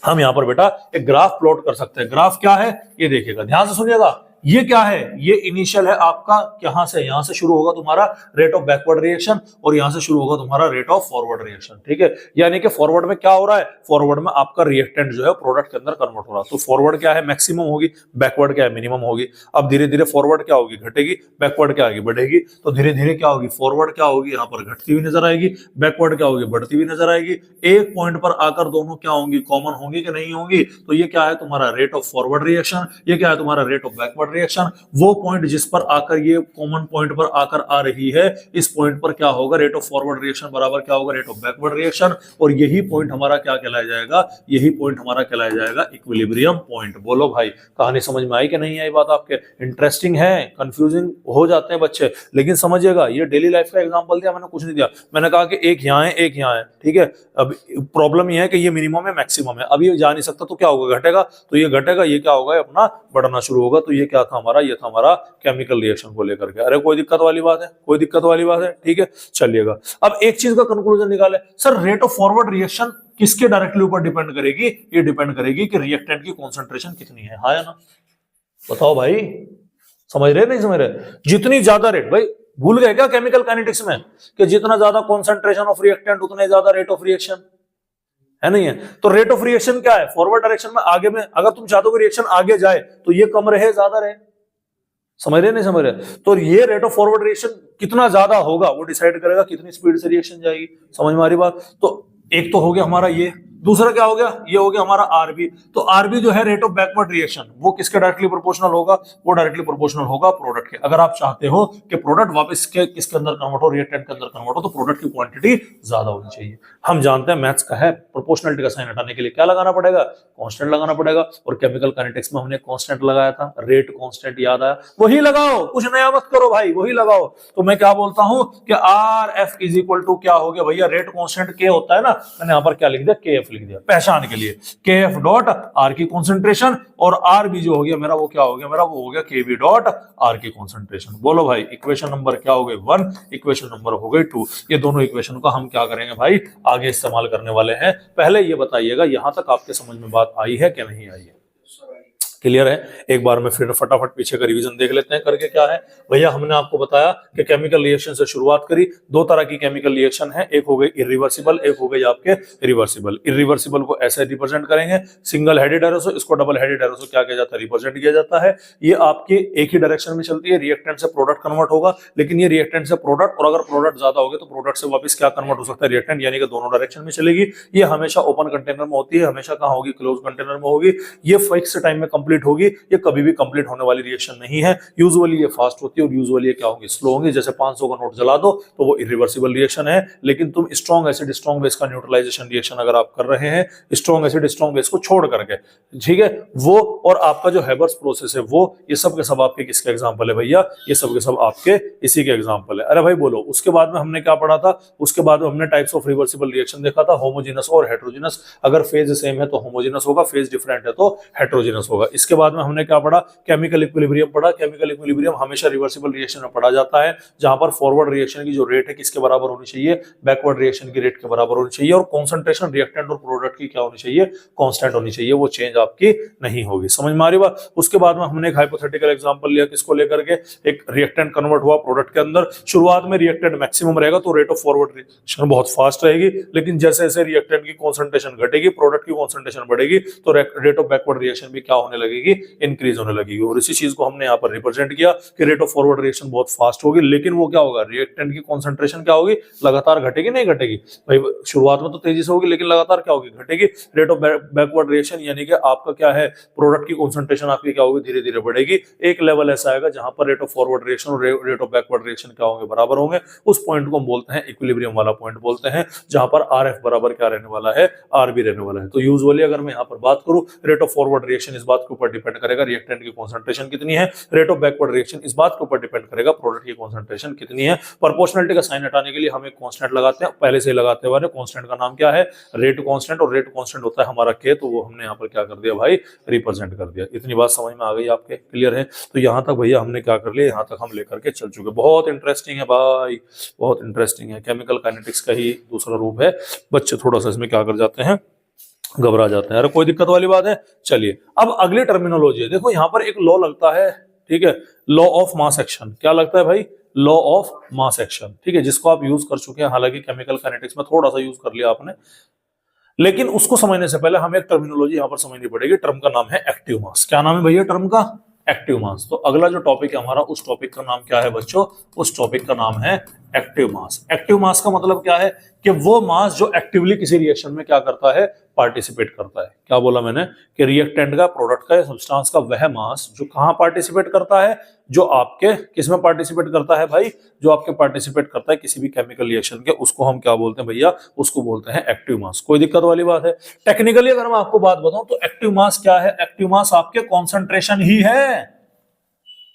हम यहां पर बेटा एक ग्राफ प्लॉट कर सकते हैं। ग्राफ क्या है ये देखिएगा, ध्यान से सुनिएगा। ये क्या है? ये इनिशियल है आपका, यहां से यहां से शुरू होगा तुम्हारा रेट ऑफ बैकवर्ड रिएक्शन, और यहां से शुरू होगा तुम्हारा रेट ऑफ फॉरवर्ड रिएक्शन, ठीक है। यानी कि फॉरवर्ड में क्या हो रहा है? फॉरवर्ड में आपका रिएक्टेंट जो है प्रोडक्ट के अंदर कन्वर्ट हो रहा है। तो फॉरवर्ड क्या है? मैक्सिमम होगी, बैकवर्ड क्या है? मिनिमम होगी। अब धीरे धीरे फॉरवर्ड क्या होगी? घटेगी, बैकवर्ड क्या होगी? बढ़ेगी। तो धीरे धीरे क्या होगी? फॉरवर्ड क्या होगी? यहाँ पर घटती हुई नजर आएगी, बैकवर्ड क्या होगी? बढ़ती हुई नजर आएगी। एक पॉइंट पर आकर दोनों क्या होंगी? कॉमन होंगी कि नहीं होंगी? तो ये क्या है तुम्हारा? Rate of forward reaction. ये क्या है तुम्हारा? Rate of backward forward reaction, वो पॉइंट जिस पर आकर ये कॉमन पॉइंट पर आकर आ रही है, इस पॉइंट पर क्या होगा, रेट ऑफ फॉरवर्ड रिएक्शन बराबर क्या होगा, रेट ऑफ बैकवर्ड रिएक्शन। और यही पॉइंट हमारा क्या कहलाया जाएगा, यही पॉइंट हमारा कहलाया जाएगा इक्विलिब्रियम पॉइंट। बोलो भाई, कहानी समझ में आई कि नहीं आई बात आपके? इंटरेस्टिंग है, कंफ्यूजिंग हो जाते हैं बच्चे, लेकिन समझिएगा ये डेली लाइफ का एग्जांपल दिया मैंने, कुछ नहीं दिया। मैंने कहा कि एक यहाँ है एक यहाँ है, ठीक है। अब प्रॉब्लम ये है कि ये मिनिमम है मैक्सिमम है, अब ये जा नहीं सकता तो क्या होगा, घटेगा, तो ये घटेगा, ये क्या होगा, अपना बढ़ना शुरू होगा। तो ये क्या था हमारा, ये था हमारा केमिकल रिएक्शन को लेकर के। अरे कोई दिक्कत वाली बात है, कोई दिक्कत वाली बात है, ठीक है। चलिएगा, अब एक चीज का कंक्लूजन निकाले, sir rate of forward reaction किसके डायरेक्टली ऊपर डिपेंड करेगी, ये डिपेंड करेगी कि रिएक्टेंट की कॉन्सेंट्रेशन कितनी है, हाँ या ना? बताओ भाई, समझ रहे नहीं समझ रहे? जितनी ज्यादा रेट, भाई भूल गए क्या केमिकल काइनेटिक्स में कि जितना ज्यादा कॉन्सेंट्रेशन ऑफ रिएक्टेंट उतने ज्यादा रेट ऑफ रिएक्शन है, नहीं है? तो रेट ऑफ रिएक्शन क्या है, फॉरवर्ड डायरेक्शन में आगे में अगर तुम चाहते हो कि रिएक्शन आगे जाए तो ये कम रहे ज्यादा रहे, समझ रहे नहीं समझ रहे? तो ये रेट ऑफ फॉरवर्ड रिएक्शन कितना ज्यादा होगा वो डिसाइड करेगा कितनी स्पीड से रिएक्शन जाएगी। समझ में आ रही बात? तो एक तो हो गया हमारा ये, दूसरा क्या हो गया, ये हो गया हमारा आरबी। तो आरबी जो है रेट ऑफ बैकवर्ड रिएक्शन, वो किसके डायरेक्टली प्रोपोर्शनल होगा, वो डायरेक्टली प्रोपोर्शनल होगा प्रोडक्ट के। अगर आप चाहते हो कि प्रोडक्ट वापस किसके अंदर कन्वर्ट हो, रिएक्टेंट के अंदर कन्वर्ट हो, तो प्रोडक्ट की क्वांटिटी ज्यादा होनी चाहिए। हम जानते हैं मैथ्स का है, प्रोपोर्शनलिटी का साइन हटाने के लिए क्या लगाना पड़ेगा, कांस्टेंट लगाना पड़ेगा। और केमिकल काइनेटिक्स में हमने कांस्टेंट लगाया था, रेट कांस्टेंट याद आया, वही लगाओ, कुछ नया मत करो भाई, वही लगाओ। तो मैं क्या बोलता हूं कि R F is equal to क्या हो गया भैया, रेट कांस्टेंट के होता है ना, मैंने यहां पर क्या लिख दिया, के एफ लिख दिया पहचान के लिए, के एफ डॉट आर की कॉन्सेंट्रेशन, और आर बी जो हो गया मेरा, वो क्या हो गया मेरा, वो हो गया के बी डॉट आर की कॉन्सेंट्रेशन। बोलो भाई, इक्वेशन नंबर क्या हो गए 1, इक्वेशन नंबर हो गए 2। ये दोनों इक्वेशन का हम क्या करेंगे भाई, आगे इस्तेमाल करने वाले हैं। पहले ये बताइएगा यहां तक आपके समझ में बात आई है कि नहीं आई है? क्लियर है? एक बार में फिर फटाफट पीछे का रिवीजन देख लेते हैं करके क्या है भैया। हमने आपको बताया कि केमिकल रिएक्शन से शुरुआत करी, दो तरह की केमिकल रिएक्शन है, एक हो गई इरिवर्सिबल, एक हो गई आपके रिवर्सिबल। इरिवर्सिबल को ऐसे रिप्रेजेंट करेंगे, सिंगल हेडेड एरो से, इसको डबल हेडेड एरो से क्या किया जाता है, रिप्रेजेंट किया जाता है। ये आपकी एक ही डायरेक्शन में चलती है, रिएक्टेंट से प्रोडक्ट कन्वर्ट होगा, लेकिन ये रिएक्टेंट से प्रोडक्ट, और अगर प्रोडक्ट ज्यादा हो गया तो प्रोडक्ट से वापस क्या कन्वर्ट हो सकता है, रिएक्टेंट, यानी कि दोनों डायरेक्शन में चलेगी। ये हमेशा ओपन कंटेनर में होती है, हमेशा कहां होगी, क्लोज कंटेनर में होगी। ये फिक्स टाइम में कंप्लीट होगी, ये कभी भी कंप्लीट होने वाली रिएक्शन नहीं है। यूजुअली ये फास्ट होती है और यूजुअली ये क्या होंगी, स्लो होंगी। जैसे 500 का नोट जला दो तो वो इरिवर्सिबल रिएक्शन है, लेकिन तुम स्ट्रॉन्ग एसिड स्ट्रॉन्ग बेस का न्यूट्रलाइजेशन रिएक्शन अगर आप कर रहे हैं, स्ट्रॉन्ग एसिड स्ट्रॉन्ग बेस को छोड़ करके, ठीक है, वो और आपका जो हेबर्स प्रोसेस है वो, ये सब के सब आपके किसके एग्जांपल है भैया, ये सब के सब आपके इसी के एग्जांपल है। अरे भाई बोलो, उसके बाद में हमने क्या पढ़ा था, उसके बाद में हमने टाइप्स ऑफ रिवर्सिबल रिएक्शन देखा था, होमोजेनस और हेटेरोजेनस। अगर फेज सेम है तो होमोजेनस होगा, फेज डिफरेंट है तो हेटेरोजेनस होगा। इसके बाद में हमने क्या पढ़ा, केमिकल इक्विलिब्रियम पढ़ा। केमिकल इक्विलिब्रियम हमेशा रिवर्सिबल रिएक्शन में पढ़ा जाता है, जहां पर फॉरवर्ड रिएक्शन की जो रेट है किसके बराबर होनी चाहिए, बैकवर्ड रिएक्शन की रेट के बराबर होनी चाहिए, और कॉन्सेंट्रेशन रिएक्टेंट और प्रोडक्ट की क्या होनी चाहिए, कांस्टेंट होनी चाहिए, वो चेंज आपकी नहीं होगी। समझ में आ रही बात? उसके बाद में हमने एक हाइपोथेटिकल एग्जांपल लिया, किसको लेकर के, एक रिएक्टेंट कन्वर्ट हुआ प्रोडक्ट के अंदर। शुरुआत में रिएक्टेंट मैक्सिमम रहेगा तो रेट ऑफ फॉरवर्ड रिएक्शन बहुत फास्ट रहेगी, लेकिन जैसे जैसे रिएक्टेंट की कॉन्सेंट्रेशन घटेगी, प्रोडक्ट की कॉन्सेंट्रेशन बढ़ेगी, तो रेट ऑफ बैकवर्ड रिएक्शन भी क्या होने लगेगी, इंक्रीज होने लगेगी। और इसी चीज को हमने यहाँ पर रिप्रेजेंट किया कि रेट ऑफ फॉरवर्ड रिएक्शन बहुत फास्ट होगी, लेकिन वो क्या होगा, रिएक्टेंट की कॉन्सेंट्रेशन क्या होगी, लगातार घटेगी, नहीं घटेगी भाई, शुरुआत में तो तेजी से होगी लेकिन लगातार क्या होगी, घटेगी। रेट ऑफ बैकवर्ड रिएक्शन यानी कि आपका क्या है, प्रोडक्ट की कॉन्सेंट्रेशन आपकी क्या होगी, धीरे धीरे बढ़ेगी। एक लेवल ऐसा आएगा जहां पर रेट ऑफ फॉरवर्ड रिएक्शन और रेट ऑफ बैकवर्ड रिएक्शन क्या होंगे, बराबर होंगे। उस पॉइंट को हम बोलते हैं इक्विलिब्रियम वाला पॉइंट बोलते हैं, जहां पर आर एफ बराबर क्या रहने वाला है, आर बी रहने वाला है। तो यूजुअली अगर मैं यहाँ पर बात करूं, रेट ऑफ फॉरवर्ड रिएक्शन इस बात के ऊपर डिपेंड करेगा रिएक्टेंट की कॉन्सेंट्रेशन कितनी है, रेट ऑफ बैकवर्ड रिएक्शन इस बात के ऊपर डिपेंड करेगा प्रोडक्ट की कॉन्सेंट्रेशन कितनी है। प्रोपोर्शनलिटी का साइन हटाने के लिए हम एक कांस्टेंट लगाते हैं, पहले से ही लगाते हुए कांस्टेंट का नाम क्या है, रेट कांस्टेंट, और रेट कांस्टेंट होता है हमारा के, तो वो हमने यहाँ पर क्या कर दिया भाई, रिप्रेजेंट कर दिया। इतनी बात समझ में आ गई आपके, क्लियर है? तो यहाँ तक भैया हमने क्या कर लिया, यहाँ तक हम लेकर के चल चुके। बहुत इंटरेस्टिंग है भाई, बहुत इंटरेस्टिंग है, केमिकल काइनेटिक्स का ही दूसरा रूप है। बच्चे थोड़ा सा इसमें क्या कर जाते हैं, घबरा जाते हैं। अरे कोई दिक्कत वाली बात है? चलिए अब अगली टर्मिनोलॉजी है, देखो यहाँ पर एक लॉ लगता है, ठीक है, लॉ ऑफ मास एक्शन। क्या लगता है भाई, लॉ ऑफ मास एक्शन, ठीक है, जिसको आप यूज कर चुके हैं, हालांकि केमिकल काइनेटिक्स में थोड़ा सा यूज कर लिया आपने, लेकिन उसको समझने से पहले हमें एक टर्मिनोलॉजी यहाँ पर समझनी पड़ेगी। टर्म का नाम है एक्टिव मास। क्या नाम है भैया टर्म का? एक्टिव मास। तो अगला जो टॉपिक है हमारा, उस टॉपिक का नाम क्या है बच्चों, उस टॉपिक का नाम है एक्टिव मास। एक्टिव मास का मतलब क्या है कि वो मास जो एक्टिवली किसी रिएक्शन में क्या करता है, पार्टिसिपेट करता है। क्या बोला मैंने कि रिएक्टेंट का, प्रोडक्ट का या सब्सटेंस का वह मास जो कहां पार्टिसिपेट करता है, जो आपके किसमें पार्टिसिपेट करता है भाई, जो आपके पार्टिसिपेट करता है किसी भी केमिकल रिएक्शन के, उसको हम क्या बोलते हैं भैया, उसको बोलते हैं एक्टिव मास। कोई दिक्कत वाली बात है? टेक्निकली अगर मैं आपको बात बताऊं तो एक्टिव मास क्या है, एक्टिव मास आपके कॉन्सेंट्रेशन ही है।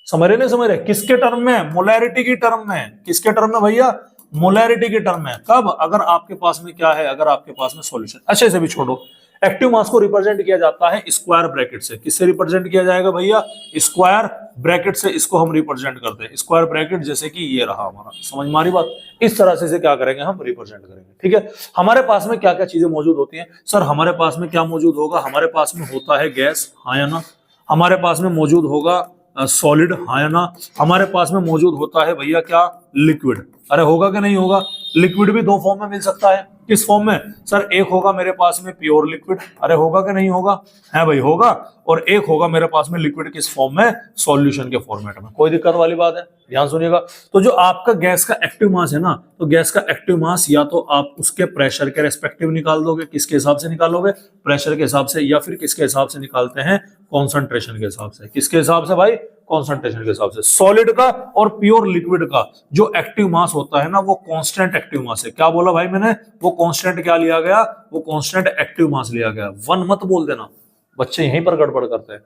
समझ रहे नहीं समझ रहे? किसके टर्म में? मोलैरिटी की टर्म में। किसके टर्म में भैया? मोलैरिटी के टर्म में। कब? अगर आपके पास में क्या है, अगर आपके पास में सॉल्यूशन। अच्छा इसे भी छोड़ो, एक्टिव मास को रिप्रेजेंट किया जाता है स्क्वायर ब्रैकेट से। किससे रिप्रेजेंट किया जाएगा भैया? स्क्वायर ब्रैकेट से इसको हम रिप्रेजेंट करते हैं। स्क्वायर ब्रैकेट जैसे कि ये रहा हमारा, समझ मारी बात? इस तरह से इसे क्या करेंगे हम, रिप्रेजेंट करेंगे। ठीक है, हमारे पास में क्या क्या चीजें मौजूद होती हैं सर? हमारे पास में क्या मौजूद होगा? हमारे पास में होता है गैस, हाँ या ना? हमारे पास में मौजूद होगा सॉलिड, हाँ या ना? हमारे पास में मौजूद होता है भैया क्या? लिक्विड। अरे होगा कि नहीं होगा? लिक्विड भी दो फॉर्म में मिल सकता है। किस फॉर्म में सर? एक होगा मेरे पास में प्योर लिक्विड, अरे होगा कि नहीं होगा? है भाई, होगा। और एक होगा मेरे पास में लिक्विड किस फॉर्म में? सॉल्यूशन के फॉर्मेट में। कोई दिक्कत वाली बात है? ध्यान सुनिएगा। तो जो आपका गैस का एक्टिव मास है ना, तो गैस का एक्टिव मास या तो आप उसके प्रेशर के रेस्पेक्टिव निकाल दोगे, किसके हिसाब से निकालोगे? प्रेशर के हिसाब से, या फिर किसके हिसाब से निकालते हैं? कॉन्सेंट्रेशन के हिसाब से। किसके हिसाब से भाई? कॉन्सेंट्रेशन के हिसाब से। सॉलिड का और प्योर लिक्विड का जो एक्टिव मास होता है ना, वो कांस्टेंट एक्टिव मास है। क्या बोला भाई मैंने? वो कांस्टेंट क्या लिया गया? वो कांस्टेंट एक्टिव मास लिया गया। वन मत बोल देना, बच्चे यहीं पर गड़बड़ करते हैं।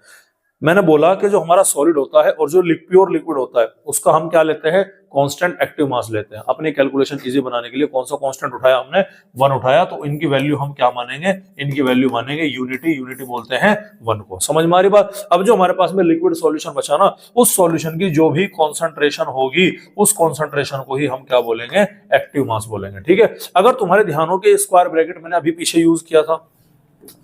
मैंने बोला कि जो हमारा सॉलिड होता है और जो प्योर लिक्विड होता है, उसका हम क्या लेते हैं? कांस्टेंट एक्टिव मास लेते हैं। अपनी कैलकुलेशन इजी बनाने के लिए कौन सा कांस्टेंट उठाया हमने? 1 उठाया। तो इनकी वैल्यू हम क्या मानेंगे? इनकी वैल्यू मानेंगे यूनिटी। यूनिटी बोलते हैं 1 को। समझ में आ रही बात? अब जो हमारे पास में लिक्विड सॉल्यूशन बचा ना, उस सॉल्यूशन की जो भी कॉन्सेंट्रेशन होगी, उस कॉन्सेंट्रेशन को ही हम क्या बोलेंगे? एक्टिव मास बोलेंगे। ठीक है, अगर तुम्हारे ध्यान हो कि स्क्वायर ब्रैकेट मैंने अभी पीछे यूज किया था,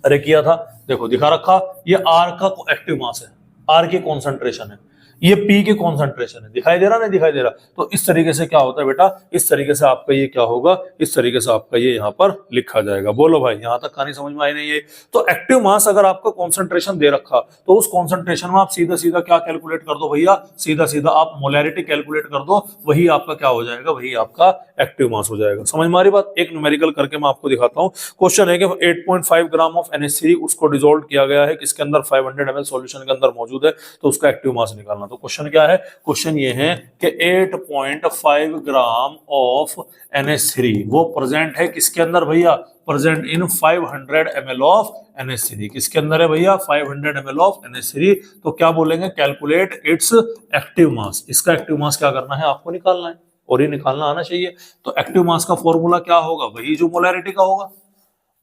अरे किया था, देखो दिखा रखा, ये आर का एक्टिव मास है, आर की कॉन्सेंट्रेशन है, ये पी की कॉन्सेंट्रेशन है। दिखाई दे रहा नहीं दिखाई दे रहा? तो इस तरीके से क्या होता है बेटा, इस तरीके से आपका ये क्या होगा, इस तरीके से आपका ये यहाँ पर लिखा जाएगा। बोलो भाई, यहां तक कहानी समझ में आई नहीं है? तो एक्टिव मास अगर आपका कॉन्सेंट्रेशन दे रखा, तो उस कॉन्सेंट्रेशन में आप सीधा सीधा क्या कैलकुलेट कर दो भैया? सीधा सीधा आप मोलैरिटी कैलकुलेट कर दो, वही आपका क्या हो जाएगा? वही आपका एक्टिव मास हो जाएगा। समझ में आ रही बात? एक न्यूमेरिकल करके मैं आपको दिखाता हूँ। क्वेश्चन है कि 8.5 ग्राम ऑफ NH3 उसको डिसॉल्व किया गया है, किसके अंदर? 500 ml सॉल्यूशन के अंदर मौजूद है, तो उसका एक्टिव मास निकालना। तो क्वेश्चन क्या है? क्वेश्चन ये है कि 8.5 ग्राम ऑफ NH3 वो प्रेजेंट है किसके अंदर भैया? Present in 500 ml of NH3। किसके अंदर है भैया? 500 ml ऑफ NH3। तो क्या बोलेंगे? Calculate its active mass. इसका एक्टिव मास क्या करना है? आपको निकालना है, और ये निकालना आना चाहिए। तो एक्टिव मास का फॉर्मूला क्या होगा? वही जो मोलैरिटी का होगा।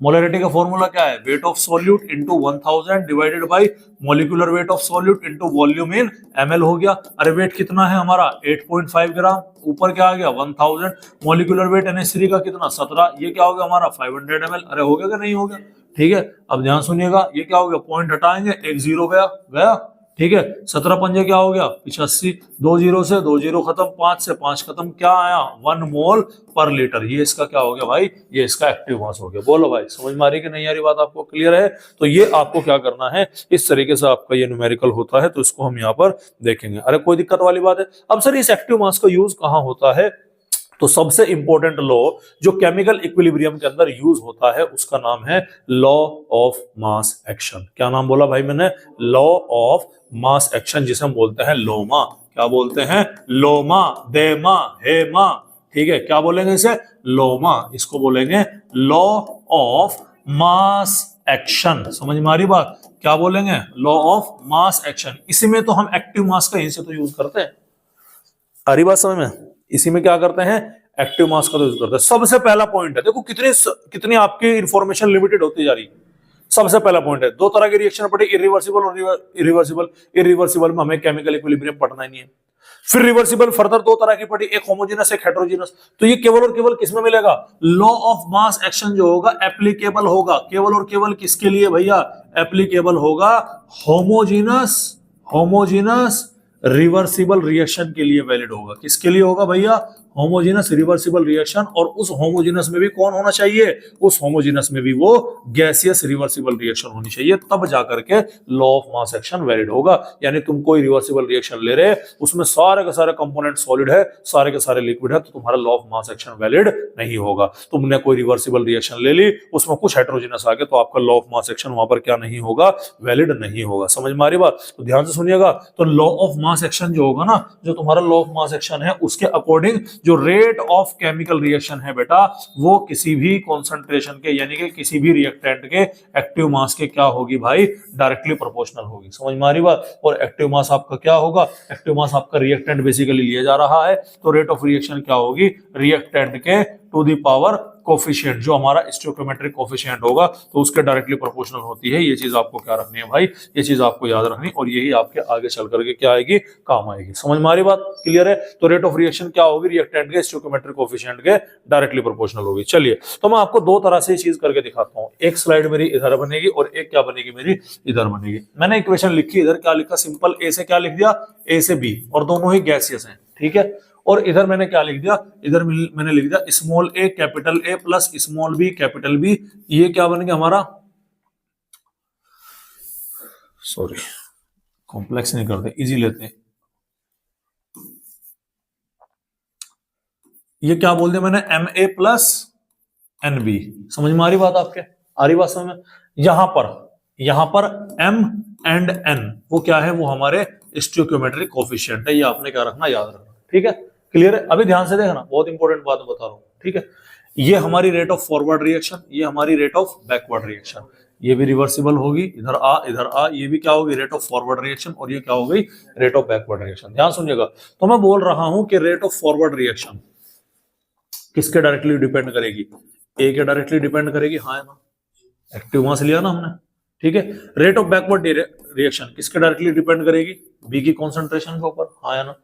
मोलैरिटी का फॉर्मूला क्या है? Weight of solute into 1000 divided by molecular weight of solute into volume in ml हो गया। अरे वेट कितना है हमारा? 8.5 ग्राम। ऊपर क्या आ गया? 1000। मॉलिक्यूलर वेट NH3 का कितना? 17। ये क्या हो गया हमारा? 500 ml। अरे हो गया कि नहीं हो गया? ठीक है, अब ध्यान सुनिएगा, ये क्या हो गया? पॉइंट हटाएंगे, एक जीरो गया गया। ठीक है, 17 पंजे क्या हो गया? 85। 2 जीरो से 2 जीरो खत्म, 5 से 5 खत्म, क्या आया? 1 मोल पर लीटर। ये इसका क्या हो गया भाई? ये इसका एक्टिव मास हो गया। बोलो भाई, समझ में आ रही कि नहीं आ रही बात? आपको क्लियर है? तो ये आपको क्या करना है, इस तरीके से आपका ये न्यूमेरिकल होता है, तो इसको हम यहाँ पर देखेंगे। अरे कोई दिक्कत वाली बात है? अब सर इस एक्टिव मास का यूज कहाँ होता है? तो सबसे इंपॉर्टेंट लॉ जो केमिकल इक्विलिब्रियम के अंदर यूज होता है, उसका नाम है लॉ ऑफ मास एक्शन। क्या नाम बोला भाई मैंने? लॉ ऑफ मास एक्शन, जिसे हम बोलते हैं लोमा। क्या बोलते हैं? लोमा, देमा, हेमा। ठीक है, क्या बोलेंगे इसे? लोमा। इसको बोलेंगे लॉ ऑफ मास एक्शन। समझ में आ रही बात? क्या बोलेंगे? Law of mass action. इसी में तो हम एक्टिव मास का यहीं से तो यूज करते हैं। आ रही बात समझ में? इसी में क्या करते हैं? एक्टिव मास का तो यूज करते हैं। सबसे पहला पॉइंट है, देखो कितनी आपकी इंफॉर्मेशन लिमिटेड होती जा रही है। सबसे पहला पॉइंट है, दो तरह की रिएक्शन पड़ी, इरिवर्सिबल और इरिवर्सिबल। इरिवर्सिबल में हमें केमिकल इक्विलिब्रियम पढ़ना ही नहीं है। फिर रिवर्सिबल फर्दर दो तरह की पड़ी, एक होमोजेनस एक हेटेरोजेनस। तो ये केवल और केवल किसमें मिलेगा? लॉ ऑफ मास एक्शन जो होगा एप्लीकेबल होगा केवल और केवल किसके लिए भैया? एप्लीकेबल होगा होमोजेनस रिवर्सिबल रिएक्शन के लिए वैलिड होगा। किसके लिए होगा भैया? होमोजेनस रिवर्सिबल रिएक्शन, और उस होमोजेनस में भी कौन होना चाहिए, उस होमोजेनस में भी वो गैसियस रिवर्सिबल रिएक्शन होनी चाहिए, तब जाकर के law of mass action valid होगा। यानी तुम कोई रिवर्सिबल रिएक्शन ले रहे, उसमें सारे के सारे कंपोनेंट सॉलिड है, सारे के सारे लिक्विड है, तो तुम्हारा law of mass action valid नहीं होगा। तुमने कोई रिवर्सिबल रिएक्शन ले ली, उसमें कुछ हेटेरोजेनस आ गया, तो आपका लॉ ऑफ मास एक्शन वहां पर क्या नहीं होगा, वैलिड नहीं होगा। समझ में आ रही बात? तो ध्यान से सुनिएगा। तो लॉ ऑफ मास एक्शन जो होगा ना, जो तुम्हारा लॉ ऑफ मास एक्शन है, उसके अकॉर्डिंग जो रेट ऑफ केमिकल रिएक्शन है बेटा, वो किसी भी कॉन्सेंट्रेशन के, यानी कि किसी भी रिएक्टेंट के एक्टिव मास के क्या होगी भाई, डायरेक्टली प्रोपोर्शनल होगी। समझ में आ रही बात? और एक्टिव मास आपका क्या होगा, एक्टिव मास आपका रिएक्टेंट बेसिकली लिया जा रहा है, तो रेट ऑफ रिएक्शन क्या होगी, रिएक्टेंट के टू द पावर कोफिशिएंट, जो हमारा स्टोइकोमेट्रिक कोफिशिएंट होगा, तो उसके डायरेक्टली प्रोपोर्शनल होती है। ये चीज आपको क्या रखनी है भाई, ये चीज आपको याद रखनी, और यही आपके आगे चल करके क्या आएगी, काम आएगी। समझ में आ रही बात? क्लियर है? तो रेट ऑफ रिएक्शन क्या होगी, रिएक्टेंट के स्टोइकोमेट्रिक कोफिशिएंट के डायरेक्टली प्रोपोर्शनल होगी। चलिए, तो मैं आपको दो तरह से चीज करके दिखाता हूं। एक स्लाइड मेरी इधर बनेगी और एक क्या बनेगी, मेरी इधर बनेगी। मैंने इक्वेशन लिखी, इधर क्या लिखा, सिंपल ए से क्या लिख दिया, ए से बी, और दोनों ही गैसियस हैं, ठीक है। और इधर मैंने क्या लिख दिया, इधर मैंने लिख दिया small a capital A plus small b capital B. ये क्या बन गया हमारा, सॉरी कॉम्प्लेक्स नहीं करते, इजी लेते हैं। ये क्या बोल दिया मैंने, m A plus n B. समझ में आ रही बात आपके, आ रही बात समझ में? यहां पर एम एंड एन वो क्या है, वो हमारे स्टोइकोमेट्रिक कोफिशिएंट है। ये आपने क्या रखना, याद रखना, ठीक है। क्लियर है? अभी ध्यान से देखना, बहुत इंपॉर्टेंट बात बता रहा हूं, ठीक है। ये हमारी रेट ऑफ फॉरवर्ड रिएक्शन, ये हमारी रेट ऑफ बैकवर्ड रिएक्शन, ये भी रिवर्सिबल होगी, इधर आ इधर आ, ये भी क्या होगी, रेट ऑफ फॉरवर्ड रिएक्शन, और ये क्या हो गई, रेट ऑफ बैकवर्ड रिएक्शन। ध्यान सुनिएगा। तो मैं बोल रहा हूं कि रेट ऑफ फॉरवर्ड रिएक्शन किसके डायरेक्टली डिपेंड करेगी, ए के डायरेक्टली डिपेंड करेगी, हाँ है ना, एक्टिव मास लिया ना हमने, ठीक है। रेट ऑफ बैकवर्ड रिएक्शन किसके डायरेक्टली डिपेंड करेगी, बी की कॉन्सेंट्रेशन के ऊपर, हाँ है ना।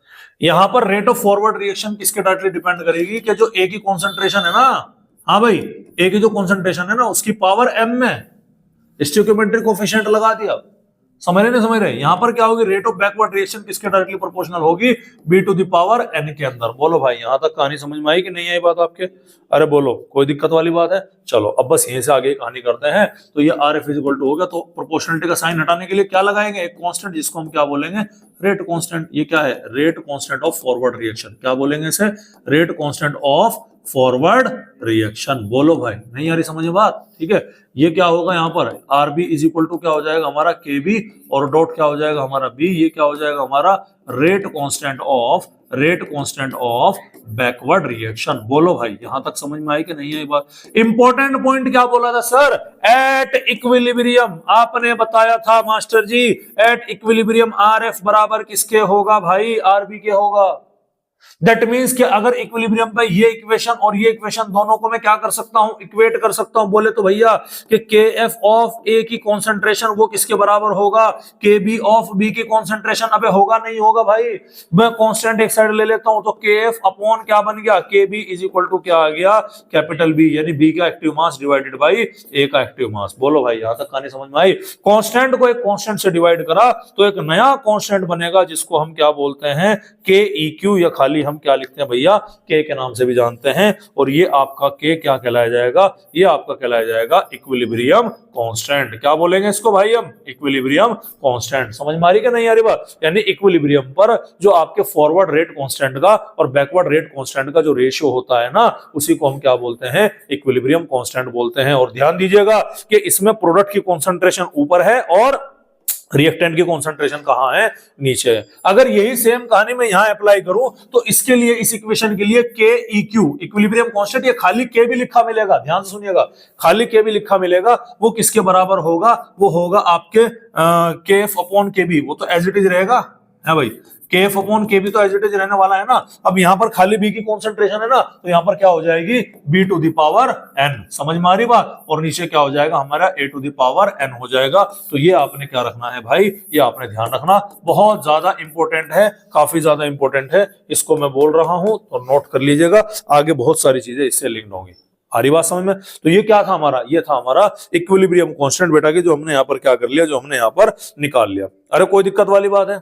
यहां पर रेट ऑफ फॉरवर्ड रिएक्शन किसके डायरेक्टली डिपेंड करेगी, कि जो ए की कॉन्सेंट्रेशन है ना, हाँ भाई, ए की जो कॉन्सेंट्रेशन है ना, उसकी पावर एम में स्टोइकोमेट्रिक कोफिशिएंट लगा दिया। समझ रहे नहीं समझ रहे? यहां पर क्या होगी, रेट ऑफ बैकवर्ड रिएक्शन किसके डायरेक्टली प्रोपोर्शनल होगी, B to the power n के अंदर। बोलो भाई, यहां तक कहानी समझ में आई कि नहीं आई बात आपके? अरे बोलो, कोई दिक्कत वाली बात है? चलो अब बस यहीं से आगे कहानी करते हैं। तो ये आर एफ इक्वल टू हो गया, तो प्रोपोर्शनलिटी का साइन हटाने के लिए क्या लगाएंगे, एक कांस्टेंट, जिसको हम क्या बोलेंगे, रेट कांस्टेंट। ये क्या है, rate constant of forward reaction. क्या बोलेंगे इसे, rate constant of forward reaction. बोलो भाई, नहीं आ रही समझ में बात? ठीक है। ये क्या होगा, यहाँ पर R B is equal to क्या हो जाएगा हमारा, के बी, और डॉट क्या हो जाएगा हमारा बी। ये क्या हो जाएगा हमारा, rate constant of backward reaction. बोलो भाई, यहां तक समझ में आई कि नहीं आई बात? इंपॉर्टेंट पॉइंट क्या बोला था सर, एट इक्विलिब्रियम। आपने बताया था master ji, at equilibrium R F बराबर किसके होगा भाई, आर बी के होगा। दैट मींस कि अगर इक्विलिब्रियम पे ये इक्वेशन और ये इक्वेशन दोनों को मैं क्या कर सकता हूं, इक्वेट कर सकता हूं। बोले तो भैया कि के एफ ऑफ ए की कॉन्सेंट्रेशन वो किसके बराबर होगा, के बी ऑफ बी की कॉन्सेंट्रेशन। अबे होगा नहीं होगा भाई, मैं कांस्टेंट एक साइड ले लेता हूं, तो के एफ अपॉन क्या बन गया, के बी इज इक्वल टू क्या आ गया, कैपिटल बी, यानी बी का एक्टिव मास डिवाइडेड बाई ए का एक्टिव मास। बोलो भाई, यहां तक कहानी समझ में आई? कांस्टेंट को एक कांस्टेंट से डिवाइड करा तो एक नया कांस्टेंट बनेगा, जिसको हम क्या बोलते हैं, के ई क्यू, या खाली हम क्या लिखते हैं भैया, के के नाम से भी जानते हैं। और ये आपका के क्या कहलाया जाएगा, ये आपका कहलाया जाएगा इक्विलिब्रियम कांस्टेंट। क्या बोलेंगे इसको भाई हम, इक्विलिब्रियम कांस्टेंट। समझ में आ रही कि नहीं आ रही बात? यानी इक्विलिब्रियम पर जो आपके फॉरवर्ड रेट कांस्टेंट का और बैकवर्ड रेट कांस्टेंट का जो रेशियो होता है ना, उसी को हम क्या बोलते हैं, इक्विलिब्रियम कांस्टेंट बोलते हैं। और ध्यान दीजिएगा कि इसमें प्रोडक्ट की कॉन्सेंट्रेशन ऊपर है और रिएक्टेंट की कॉन्सेंट्रेशन कहां है, नीचे है। अगर यही सेम कहानी मैं यहां अप्लाई करूं तो इसके लिए, इस इक्वेशन के लिए के ई क्यू इक्विलिब्रियम कांस्टेंट, ये खाली के भी लिखा मिलेगा, ध्यान से सुनिएगा, खाली के भी लिखा मिलेगा। वो किसके बराबर होगा, वो होगा आपके के एफ अपॉन के बी। वो तो एज इट इज रहेगा, है भाई, के एफ अपॉन के बी तो एज इट इज रहने वाला है ना। अब यहां पर खाली बी की कॉन्सेंट्रेशन है ना, तो यहां पर क्या हो जाएगी, B to the power n. समझ में आ रही बात? और नीचे क्या हो जाएगा हमारा, ए टू द पावर एन हो जाएगा। तो ये आपने क्या रखना है भाई, ये आपने ध्यान रखना, बहुत ज्यादा इंपॉर्टेंट है, काफी ज्यादा इंपॉर्टेंट है। इसको मैं बोल रहा हूं तो नोट कर लीजिएगा, आगे बहुत सारी चीजें इससे लिंक्ड होंगी। आ रही बात समझ में? तो ये क्या था हमारा, ये था हमारा इक्विलिब्रियम कांस्टेंट बेटा की, जो हमने यहाँ पर क्या कर लिया, जो हमने यहाँ पर निकाल लिया। अरे कोई दिक्कत वाली बात है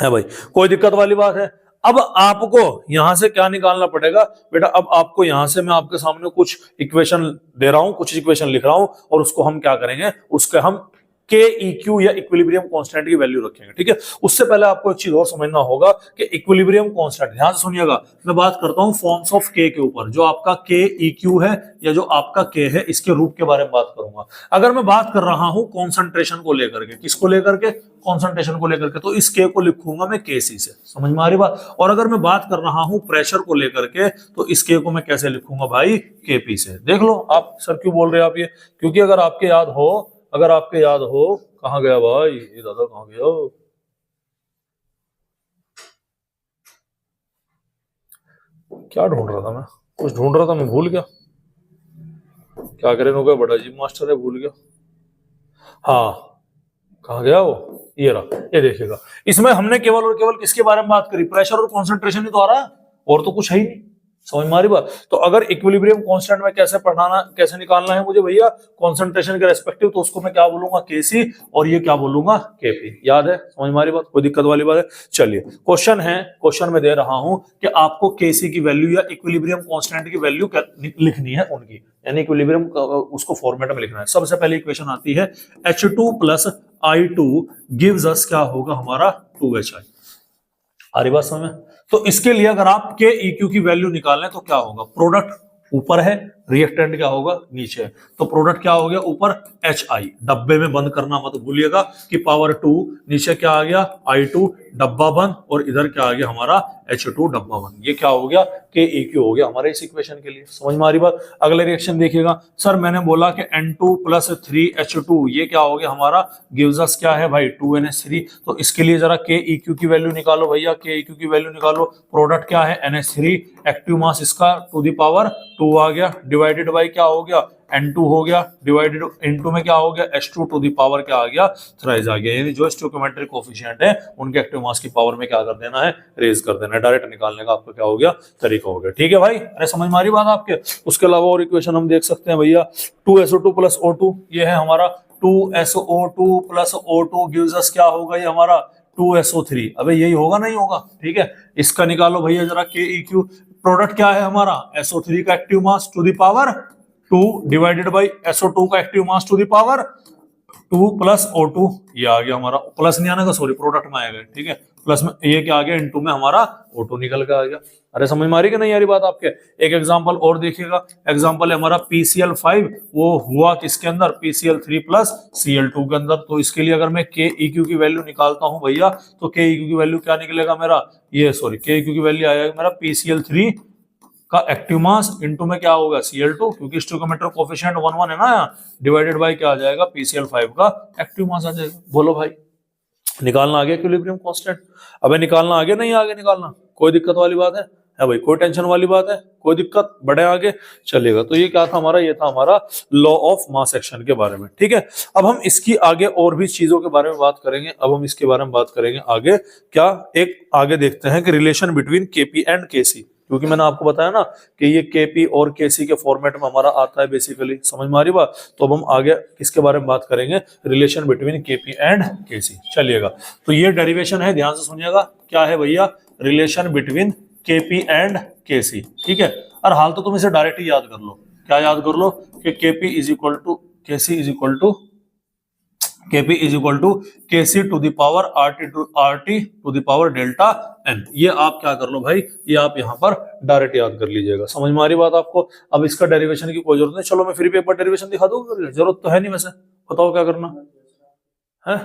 भाई, कोई दिक्कत वाली बात है? अब आपको यहां से क्या निकालना पड़ेगा बेटा, अब आपको यहां से मैं आपके सामने कुछ इक्वेशन दे रहा हूं, कुछ इक्वेशन लिख रहा हूं, और उसको हम क्या करेंगे, उसके हम के ई क्यू या इक्विलिब्रियम कांस्टेंट की वैल्यू रखेंगे, ठीक है। उससे पहले आपको एक चीज और समझना होगा कि इक्विलिब्रियम कांस्टेंट, ध्यान से सुनिएगा, मैं बात करता हूं फॉर्म्स ऑफ के ऊपर, जो आपका के ई क्यू है या जो आपका के है, इसके रूप के बारे में बात करूंगा। अगर मैं बात कर रहा हूं कॉन्सेंट्रेशन को लेकर के, किसको लेकर के, कॉन्सेंट्रेशन को लेकर के, तो इस के को लिखूंगा मैं के सी से, समझ में आ रही बात। और अगर मैं बात कर रहा हूं प्रेशर को लेकर के, तो इस के को मैं कैसे लिखूंगा भाई, के पी से। देख लो आप, सर क्यों बोल रहे हैं आप ये, क्योंकि अगर आपके याद हो, कहां गया भाई ये दादा, कहां गया, क्या ढूंढ रहा था मैं, कुछ ढूंढ रहा था मैं, भूल गया, क्या करें, हो गया बड़ा जी मास्टर है, भूल गया। हाँ, कहां गया वो, ये रहा, ये देखिएगा, इसमें हमने केवल और केवल किसके बारे में बात करी, प्रेशर और कॉन्सेंट्रेशन ही तो आ रहा है, और तो कुछ है ही नहीं, समझ में आ रही बात। तो अगर इक्विलिब्रियम कांस्टेंट में कैसे पढ़ाना, कैसे निकालना है मुझे भैया कंसंट्रेशन के रेस्पेक्टिव, तो उसको मैं क्या बोलूंगा, केसी, और ये क्या बोलूंगा, केपी। याद है, समझ में आ रही बात, कोई दिक्कत वाली बात है। चलिए क्वेश्चन है, क्वेश्चन में दे रहा हूं कि आपको केसी की वैल्यू या इक्विलिब्रियम कांस्टेंट की वैल्यू लिखनी है उनकी, यानी इक्विलिब्रियम उसको फॉर्मेट में लिखना है। सबसे पहले इक्वेशन आती है H2 plus I2 gives us, क्या होगा हमारा, 2HI। आ रही बात समझ में। तो इसके लिए अगर आप के ई क्यू की वैल्यू निकालें तो क्या होगा, प्रोडक्ट ऊपर है, रिएक्टेंट क्या होगा, नीचे है, तो प्रोडक्ट क्या हो गया, ऊपर HI, डब्बे में बंद करना मत भूलिएगा कि पावर 2, नीचे क्या आ गया, I2 डब्बा बंद, और इधर क्या आ गया हमारा H2 डब्बा बंद। ये क्या हो गया, के ई क्यू हो गया हमारे इस इक्वेशन के लिए, समझ में आ रही बात। अगले रिएक्शन देखिएगा, सर मैंने बोला कि N2 प्लस 3H2, ये क्या हो गया हमारा, गिव्स अस क्या है भाई, 2NH3। तो इसके लिए जरा के ई क्यू की वैल्यू निकालो भैया, के ई क्यू की वैल्यू निकालो। प्रोडक्ट क्या है, NH3, एक्टिव मास इसका टू द पावर 2 आ गया, डिवाइडेड बाई क्या हो गया, N2 हो गया, डिवाइडेड N2 में क्या हो गया, H2 टू द पावर क्या आ गया, थ्राइस आ गया। यानी जो स्टोइकोमेट्रिक कोएफिशिएंट है उनके एक्टिव मास की पावर में क्या कर देना है, रेज कर देना है। डायरेक्ट निकालने का आपका क्या हो गया, तरीका हो गया। ठीक है भाई, अरे समझ में आ रही बात आपके। उसके अलावा और इक्वेशन हम देख सकते हैं भैया, 2SO2 प्लस O2, ये है हमारा 2SO2 plus O2 gives us क्या होगा, ये हमारा 2SO3। अबे यही होगा, नहीं होगा, ठीक है। इसका निकालो भैया जरा के ई क्यू। प्रोडक्ट क्या है हमारा, SO3 का active mass to the power 2 divided by SO2 का active mass to the power 2 plus O2, ये आ गया हमारा, प्लस नहीं आने का, सॉरी प्रोडक्ट में आएगा, ठीक है। प्लस में ये क्या आ गया, इनटू में हमारा O2 निकल के आ गया। अरे समझ में आ रही कि नहीं आ रही बात आपके। एक एग्जांपल और देखिएगा, एग्जांपल है हमारा PCl5, वो हुआ किसके अंदर, PCl3 प्लस Cl2 के अंदर। तो इसके लिए अगर मैं के ई क्यू की वैल्यू निकालता हूं भैया, तो के ई क्यू की वैल्यू क्या निकलेगा मेरा, ये सॉरी के ई क्यू की वैल्यू आएगा मेरा PCl3 का एक्टिव मास इनटू में क्या होगा, Cl2, क्योंकि स्टोइकोमेट्रिक कोएफिशिएंट 1 1 है ना, डिवाइडेड बाय क्या आ जाएगा, PCl5 का एक्टिव मास आ जाएगा। बोलो भाई, निकालना आ गया इक्विलिब्रियम कांस्टेंट। अबे निकालना आ गया, नहीं आगे निकालना, कोई दिक्कत वाली बात है भाई, कोई टेंशन वाली बात है, कोई दिक्कत, बढ़े आगे चलेगा। तो ये क्या था हमारा, ये था हमारा लॉ ऑफ मास एक्शन के बारे में, ठीक है। अब हम इसकी आगे और भी चीजों के बारे में बात करेंगे। अब हम इसके बारे में बात करेंगे आगे, क्या एक आगे देखते हैं कि रिलेशन बिटवीन केपी एंड केसी, क्योंकि मैंने आपको बताया ना कि ये केपी और केसी के फॉर्मेट में हमारा आता है बेसिकली, समझ में आ रही बात। तो अब हम आगे किसके बारे में बात करेंगे, रिलेशन बिटवीन केपी एंड केसी। चलिएगा, तो ये डेरिवेशन है, ध्यान से सुनिएगा, क्या है भैया, रिलेशन बिटवीन केपी एंड केसी, ठीक है। और हाल तो तुम इसे डायरेक्ट ही याद कर लो, क्या याद कर लो कि KP is equal to KC is equal to Kp is equal to KC to the power RT to the power delta n. ये आप क्या कर लो भाई, ये आप यहाँ पर डायरेक्ट याद कर लीजिएगा, समझ में आ रही बात आपको। अब इसका डेरिवेशन की कोई जरूरत नहीं, चलो मैं फिर भी एक बार डेरिवेशन दिखा दूंगा, जरूरत तो है नहीं, वैसे बताओ क्या करना है।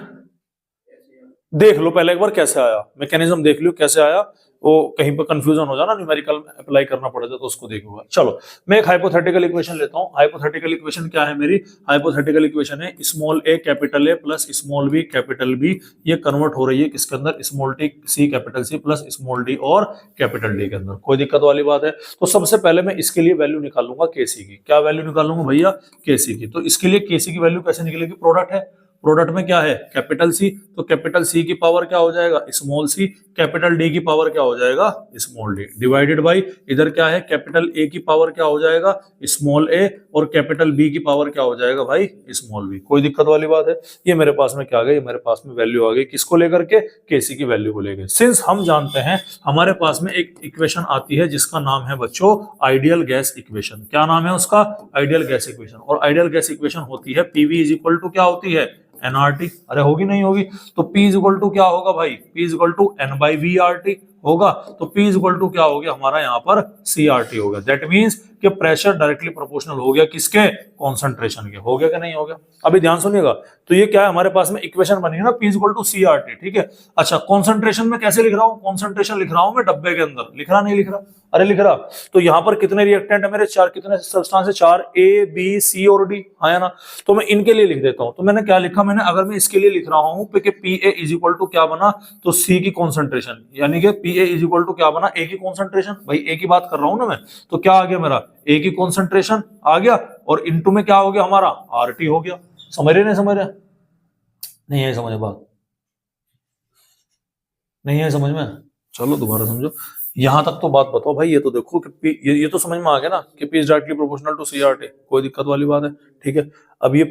देख लो पहले एक बार कैसे आया, मैकेनिज्म देख लो कैसे आया, वो कहीं पर कंफ्यूजन हो जाना, न्यूमेरिकल अप्लाई करना पड़ेगा तो उसको देखूंगा। चलो मैं एक हाइपोथेटिकल इक्वेशन लेता हूं। हाइपोथेटिकल इक्वेशन क्या है मेरी, हाइपोथेटिकल इक्वेशन है small a capital A plus small b capital B, ये कन्वर्ट हो रही है किसके अंदर, small t c capital C plus small d और कैपिटल D के अंदर। कोई दिक्कत वाली बात है। तो सबसे पहले मैं इसके लिए वैल्यू निकालूंगा kc की। क्या वैल्यू निकालूंगा भैया, kc की। तो इसके लिए kc की वैल्यू कैसे निकलेगी, प्रोडक्ट है, प्रोडक्ट में क्या है कैपिटल सी, तो कैपिटल सी की पावर क्या हो जाएगा स्मॉल सी, कैपिटल डी की पावर क्या हो जाएगा स्मॉल डी, डिवाइडेड बाई इधर क्या है कैपिटल ए की पावर क्या हो जाएगा स्मॉल ए, और कैपिटल बी की पावर क्या हो जाएगा भाई स्मॉल बी। कोई दिक्कत वाली बात है? ये मेरे पास में क्या आ गई, मेरे पास में वैल्यू आ गई किसको लेकर के, केसी की वैल्यू को लेकर। सिंस हम जानते हैं हमारे पास में एक इक्वेशन आती है जिसका नाम है बच्चों आइडियल गैस इक्वेशन। क्या नाम है उसका? Ideal gas equation. और आइडियल गैस इक्वेशन होती है पीवी इज इक्वल टू क्या होती है एनआरटी। अरे होगी नहीं होगी? तो P इज इक्वल टू क्या होगा भाई, P is equal to n by V R T होगा। तो P इज इक्वल टू क्या हो गया हमारा यहाँ पर सी आर टी हो गया। दैट मीन्स कि प्रेशर डायरेक्टली प्रोपोर्शनल हो गया किसके, कॉन्सेंट्रेशन के। हो गया कि नहीं हो गया? अभी ध्यान सुनिएगा, तो ये क्या है हमारे पास में इक्वेशन बनी है ना P is equal to C R T, ठीक है। अच्छा कॉन्सेंट्रेशन में कैसे लिख रहा हूँ, कॉन्सेंट्रेशन लिख रहा हूँ मैं डब्बे के अंदर, लिख रहा नहीं लिख रहा? अरे लिख रहा। तो यहाँ पर कितने रिएक्टेंट है मेरे, चार, कितने सब्सटेंस है, चार, ए बी सी और डी, है ना। तो मैं इनके लिए लिख देता हूँ। तो मैंने क्या लिखा, मैंने अगर मैं इसके लिए लिख रहा हूँ कि P A is equal to क्या बना, तो सी की कॉन्सेंट्रेशन, यानी कि P A is equal to क्या बना, ए की कॉन्सेंट्रेशन। भाई ए की बात कर रहा हूँ ना मैं, तो क्या आ गया मेरा ए की कॉन्सेंट्रेशन आ गया, और इनटू में क्या हो गया हमारा आर टी हो गया। समझ रहे नहीं समझ रहे? नहीं है समझ बात, नहीं है समझ में? चलो दोबारा समझो, यहां तक तो बात बताओ भाई। ये तो देखो कि ये तो समझ में आ गया ना कि P is directly proportional to C R T, कोई दिक्कत वाली बात है? ठीक है। अब ये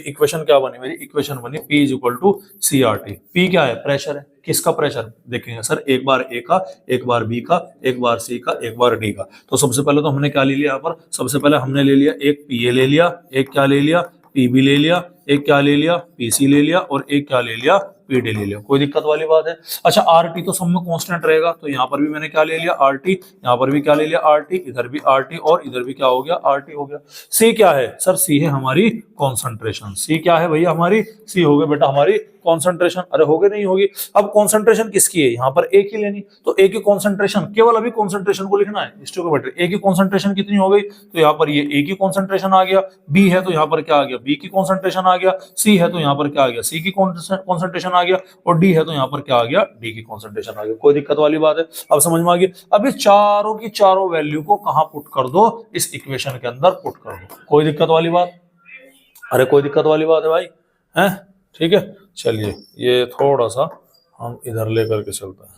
इक्वेशन क्या बनी मेरी, इक्वेशन बनी P is equal to C R T. P क्या है, प्रेशर है। किसका प्रेशर देखेंगे सर, एक बार ए का, एक बार बी का, एक बार सी का, एक बार डी का। तो सबसे पहले तो हमने क्या ले लिया यहाँ पर, सबसे पहले हमने ले लिया एक पी ए ले लिया, एक क्या ले लिया पीबी ले लिया, एक क्या ले लिया पीसी ले लिया, और एक क्या ले लिया पीडी ले लिया। कोई दिक्कत वाली बात है? अच्छा आरटी तो सब में कांस्टेंट रहेगा, तो यहाँ पर भी मैंने क्या ले लिया आरटी, यहाँ पर भी क्या ले लिया आरटी, इधर भी आरटी, और इधर भी क्या हो गया आरटी हो गया। सी क्या है सर, सी है हमारी कॉन्सेंट्रेशन। सी क्या है भैया हमारी, सी हो गया बेटा हमारी कॉन्सेंट्रेशन। अरे हो गई नहीं होगी? अब कॉन्सेंट्रेशन किसकी है, यहाँ पर एक ही लेनी, तो ए की कॉन्सेंट्रेशन, केवल अभी कॉन्सेंट्रेशन को लिखना है स्टोइकोमेट्री। ए की कॉन्सेंट्रेशन कितनी हो गई, तो यहाँ पर ये ए की कॉन्सेंट्रेशन आ गया, बी है तो यहाँ पर क्या आ गया बी की कॉन्सेंट्रेशन आ गया, सी है तो यहाँ पर क्या आ गया सी की कॉन्सेंट्रेशन आ गया, और डी है तो यहाँ पर क्या आ गया डी की कॉन्सेंट्रेशन आ गया। कोई दिक्कत वाली बात है? अब समझ में आ गई। अब इस चारों की चारों वैल्यू को कहाँ पुट कर दो, इस इक्वेशन के अंदर पुट कर दो। कोई दिक्कत वाली बात? अरे कोई दिक्कत वाली बात है भाई, हैं? ठीक है चलिए, ये थोड़ा सा हम इधर लेकर के चलते हैं।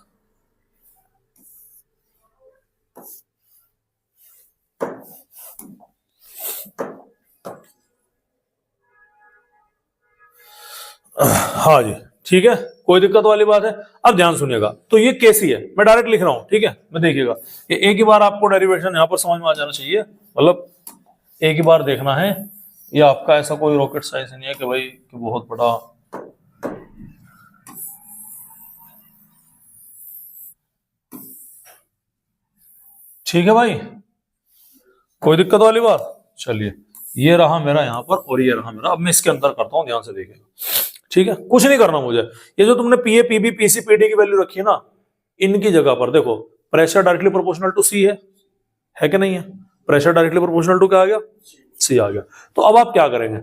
हाँ जी ठीक है, कोई दिक्कत वाली बात है? अब ध्यान सुनिएगा, तो ये कैसी है, मैं डायरेक्ट लिख रहा हूं, ठीक है। मैं देखिएगा, ये एक ही बार आपको डेरिवेशन यहां पर समझ में आ जाना चाहिए, मतलब एक ही बार देखना है। ये आपका ऐसा कोई रॉकेट साइंस नहीं है कि भाई कि बहुत बड़ा। ठीक है भाई, कोई दिक्कत वाली बात? चलिए, ये रहा मेरा यहाँ पर और ये रहा मेरा। अब मैं इसके अंदर करता हूँ, ध्यान से देखिएगा, ठीक है। कुछ नहीं करना मुझे, ये जो तुमने पीए पीबी पीसी पीडी की वैल्यू रखी है ना, इनकी जगह पर देखो प्रेशर डायरेक्टली प्रोपोर्शनल टू सी है कि नहीं है? प्रेशर डायरेक्टली प्रोपोर्शनल टू क्या आ गया, सी आ गया। तो अब आप क्या करेंगे,